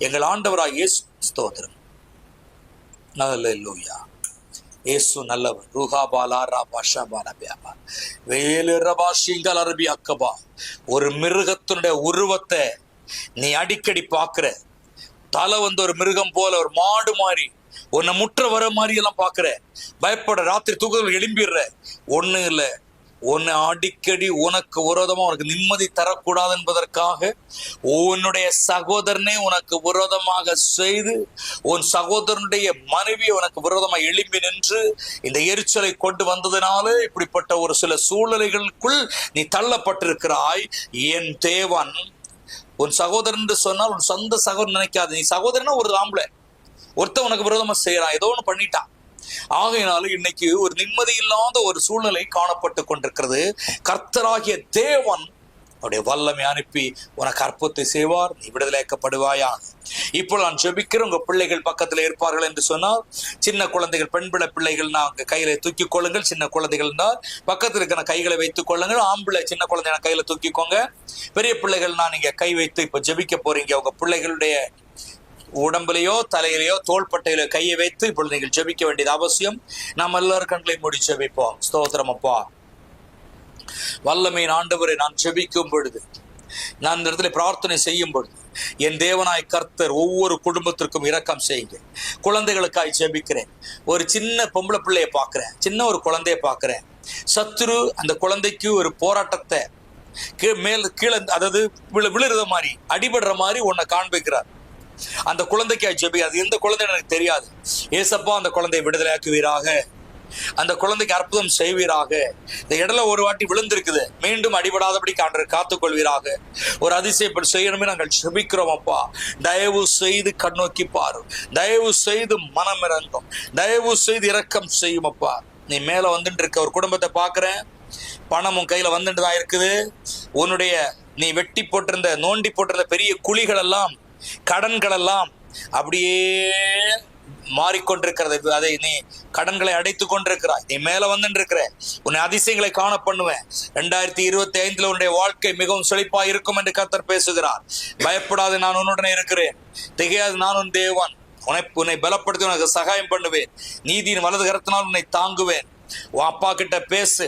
எங்கள் ஆண்டவராய் இயேசு ஸ்தோத்திரம். ஹல்லேலூயா. இயேசு நல்லவர். ரூஹாபாலா ராபாஷாபாலா பியாபா வேலு ரபா ஷிங்கல் அரபி அக்கபா. ஒரு மிருகத்தினுடைய உருவத்தை நீ அடிக்கடி பார்க்கிற. தலை வந்து ஒரு மிருகம் போல, ஒரு மாடு மாதிரி, உன்னை முற்ற வர மாதிரி எல்லாம் பாக்குற. பயப்பட ராத்திரி தூக்கத்தில் எழும்பிடுற. ஒண்ணு இல்லை, உன்னை அடிக்கடி உனக்கு விரோதமா உனக்கு நிம்மதி தரக்கூடாது என்பதற்காக உன்னுடைய சகோதரனே உனக்கு விரோதமாக செய்து, உன் சகோதரனுடைய மனைவி உனக்கு விரோதமாக எழும்பி நின்று இந்த எரிச்சலை கொண்டு வந்ததுனால இப்படிப்பட்ட ஒரு சில சூழ்நிலைகளுக்குள் நீ தள்ளப்பட்டிருக்கிறாய். என் தேவன் உன் சகோதரன் என்று சொன்னால் உன் சொந்த சகோதரன் நினைக்காது. நீ சகோதரனா ஒரு ஆம்பளை, ஒருத்தன் உனக்கு விரோதமா செய்யறான், ஏதோ ஒண்ணு பண்ணிட்டான். ஆகையினால இன்னைக்கு ஒரு நிம்மதி இல்லாத ஒரு சூழ்நிலை காணப்பட்டு கொண்டிருக்கிறது. கர்த்தராகிய தேவன் அவருடைய வல்லமை அனுப்பி உனக்கு அற்புதத்தை செய்வார். நீ விடுதலையாக்கப்படுவாயா. இப்போ நான் ஜெபிக்கிறேன். உங்க பிள்ளைகள் பக்கத்துல இருப்பார்கள் என்று சொன்னால், சின்ன குழந்தைகள் பெண் பிள்ளைகள் உங்க கையில தூக்கிக் கொள்ளுங்கள். சின்ன குழந்தைகள் பக்கத்தில் இருக்கிற கைகளை வைத்துக் கொள்ளுங்கள். ஆம்பளை சின்ன குழந்தை கையில தூக்கிக்கோங்க. பெரிய பிள்ளைகள் நீங்க கை வைத்து இப்ப ஜெபிக்க போறீங்க. உங்க பிள்ளைகளுடைய உடம்புலையோ தலையிலையோ தோள்பட்டையிலோ கையை வைத்து இப்பொழுது நீங்கள் ஜெபிக்க வேண்டியது அவசியம். நாம் எல்லாரும் கண்களை மூடி ஜெபிப்போம். ஸ்தோத்திரம் அப்பா. வல்லமையின் ஆண்டவரை நான் ஜெபிக்கும் பொழுது, நான் இந்த இடத்துல பிரார்த்தனை செய்யும் பொழுது, என் தேவனாய் கர்த்தர் ஒவ்வொரு குடும்பத்திற்கும் இரக்கம் செய்யுங்க. குழந்தைகளுக்காய் ஜெபிக்கிறேன். ஒரு சின்ன பொம்பளை பிள்ளைய பார்க்கிறேன், சின்ன ஒரு குழந்தைய பார்க்கிறேன். சத்துரு அந்த குழந்தைக்கு ஒரு போராட்டத்தை கீழே அதாவது விழுற மாதிரி அடிபடுற மாதிரி உன்னை காண்பிக்கிறார். அந்த குழந்தைக்கு ஜெபி. அது எந்த குழந்தை எனக்கு தெரியாது. ஏசப்பா அந்த குழந்தையை விடுதலையாக்குவீராக. அந்த குழந்தைக்கு அற்புதம் செய்வீராக. இந்த இடத்துல ஒரு வாட்டி விழுந்திருக்குது, மீண்டும் அடிபடாதபடி காத்துக்கொள்வீராக. ஒரு அதிசயப்படி செய்யணுமே நாங்கள் ஜெபிக்கிறோம் அப்பா. தயவு செய்து கண்ணோக்கி பாரு. தயவு செய்து மனம் இறங்கும். தயவு செய்து இரக்கம் செய்யும் அப்பா. நீ மேல வந்துட்டு இருக்க ஒரு குடும்பத்தை பாக்குறேன். பணம் உன் கையில வந்துட்டு தான் இருக்குது. உன்னுடைய நீ வெட்டி போட்டிருந்த நோண்டி போட்டிருந்த பெரிய குழிகள் எல்லாம், கடன்கள் எல்லாம் அப்படியே மாறிக்கொண்டிருக்கிறது. அதை நீ கடன்களை அடைத்து கொண்டிருக்கிறாய். நீ மேல வந்துட்டு இருக்கிற. உன்னை அதிசயங்களை காண பண்ணுவேன். 2025 உன்னுடைய வாழ்க்கை மிகவும் செழிப்பா இருக்கும் என்று கர்த்தர் பேசுகிறார். பயப்படாது, நான் உன்னுடனே இருக்கிறேன். திகையாது, நான் உன் தேவன். உன்னை பலப்படுத்தி உனக்கு சகாயம் பண்ணுவேன். நீதியின் வலது கரத்தினால் உன்னை தாங்குவேன். உன் அப்பா கிட்ட பேசு,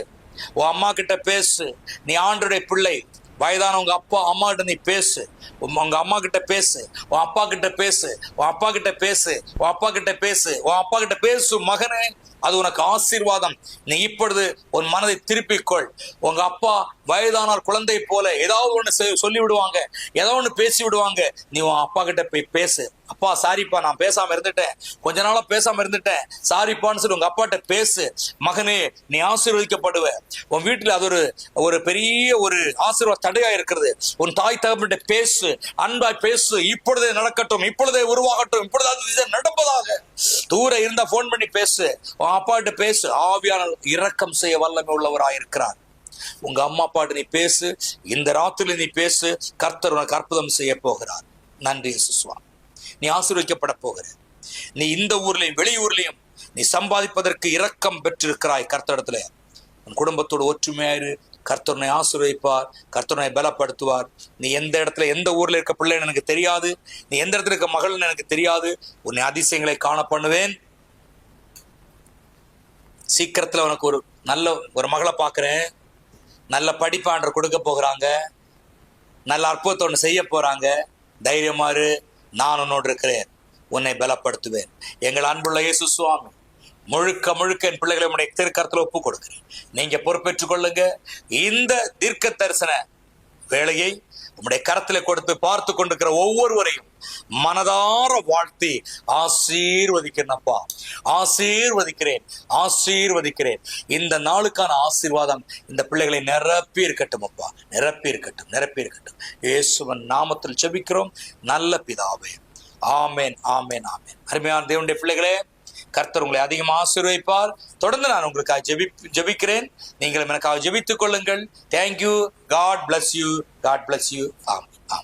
உன் அம்மா கிட்ட பேசு. நீ ஆண்டவருடைய பிள்ளை. வயதான உங்க அப்பா அம்மா கிட்ட நீ பேசு. உங்க அம்மா கிட்ட பேசு, உன் அப்பா கிட்ட பேசு, உன் அப்பா கிட்ட பேசு, உன் அப்பா கிட்ட பேசு, உன் அப்பா கிட்ட பேசு மகனே, அது உனக்கு ஆசீர்வாதம். நீ இப்பொழுது உன் மனதை திருப்பிக்கொள். உங்க அப்பா வயதானார் குழந்தை போல ஏதாவது ஒண்ணு சொல்லி விடுவாங்க, ஏதாவது ஒண்ணு பேசி விடுவாங்க. நீ உன் அப்பா கிட்ட போய் பேசு. அப்பா சாரிப்பா, நான் பேசாம இருந்துட்டேன், கொஞ்ச நாளா பேசாம இருந்துட்டேன், சாரிப்பான்னு சொல்லி உங்க அப்பாட்ட பேசு. மகனே, நீ ஆசீர்வதிக்கப்படுவ. உன் வீட்டுல அது ஒரு பெரிய ஒரு ஆசீர்வாத தடையா இருக்கிறது. உன் தாய் தகப்பன்கிட்ட பேசு, அன்பாய் பேசு. இப்பொழுதே நடக்கட்டும், இப்பொழுதே உருவாகட்டும், இப்பொழுது நடப்பதாக. தூர இருந்தா போன் பண்ணி பேசு, உன் அப்பா கிட்ட பேசு. ஆவியான இரக்கம் செய்ய வல்லமை உள்ளவராயிருக்கிறார். உங்க அம்மா அப்பாட்டு நீ பேசு, இந்த ராத்திரில நீ பேசு. கர்த்தர் உனக்கு அற்புதம் செய்ய போகிறார். நன்றி சுவாமி. நீ ஆசீர்வதிக்கப்பட போகிற. நீ இந்த ஊர்லயும் வெளியூர்லயும் நீ சம்பாதிப்பதற்கு இரக்கம் பெற்றிருக்கிறாய் கர்த்தரிடத்துல. உன் குடும்பத்தோடு ஒற்றுமையாயிரு. கர்த்தனை ஆசீர்வதிப்பார், கர்த்தனை பலப்படுத்துவார். நீ எந்த இடத்துல எந்த ஊர்ல இருக்க பிள்ளைன்னு எனக்கு தெரியாது, நீ எந்த இடத்துல இருக்க மகள்னு எனக்கு தெரியாது. உன்னை அதிசயங்களை காண பண்ணுவேன். சீக்கிரத்துல உனக்கு ஒரு மகளை பாக்குறேன். நல்ல படிப்பாண்டர் கொடுக்க போகிறாங்க, நல்ல அற்புதத்தை ஒன்று செய்ய போறாங்க. தைரியமாறு, நான் உன்னோடு இருக்கிறேன், உன்னை பலப்படுத்துவேன். எங்கள் அன்புள்ள இயேசு சுவாமி, முழுக்க முழுக்க என் பிள்ளைகளை உடைய திருக்கரத்தில் ஒப்பு கொடுக்கிறேன். நீங்க பொறுப்பேற்றுக் கொள்ளுங்க. இந்த தீர்க்க தரிசன வேளையை உம்முடைய கரத்துல கொடுத்து பார்த்து கொண்டிருக்கிற ஒவ்வொருவரையும் மனதார வாழ்த்தி ஆசீர்வதிக்கிறேன்ப்பா. ஆசீர்வதிக்கிறேன். இந்த நாளுக்கான ஆசீர்வாதம் இந்த பிள்ளைகளை நிரப்பி இருக்கட்டும் அப்பா, நிரப்பி இருக்கட்டும். இயேசுவின் நாமத்தில் ஜெபிக்கிறோம் நல்ல பிதாவே. ஆமேன். அருமையான தேவனுடைய பிள்ளைகளே, கர்த்தர் உங்களை அதிகமாக ஆசீர்வதிப்பார். தொடர்ந்து நான் உங்களுக்காக ஜெபிக்கிறேன். நீங்களும் எனக்காக ஜெபித்துக் கொள்ளுங்கள். Thank you. God bless you. Amen.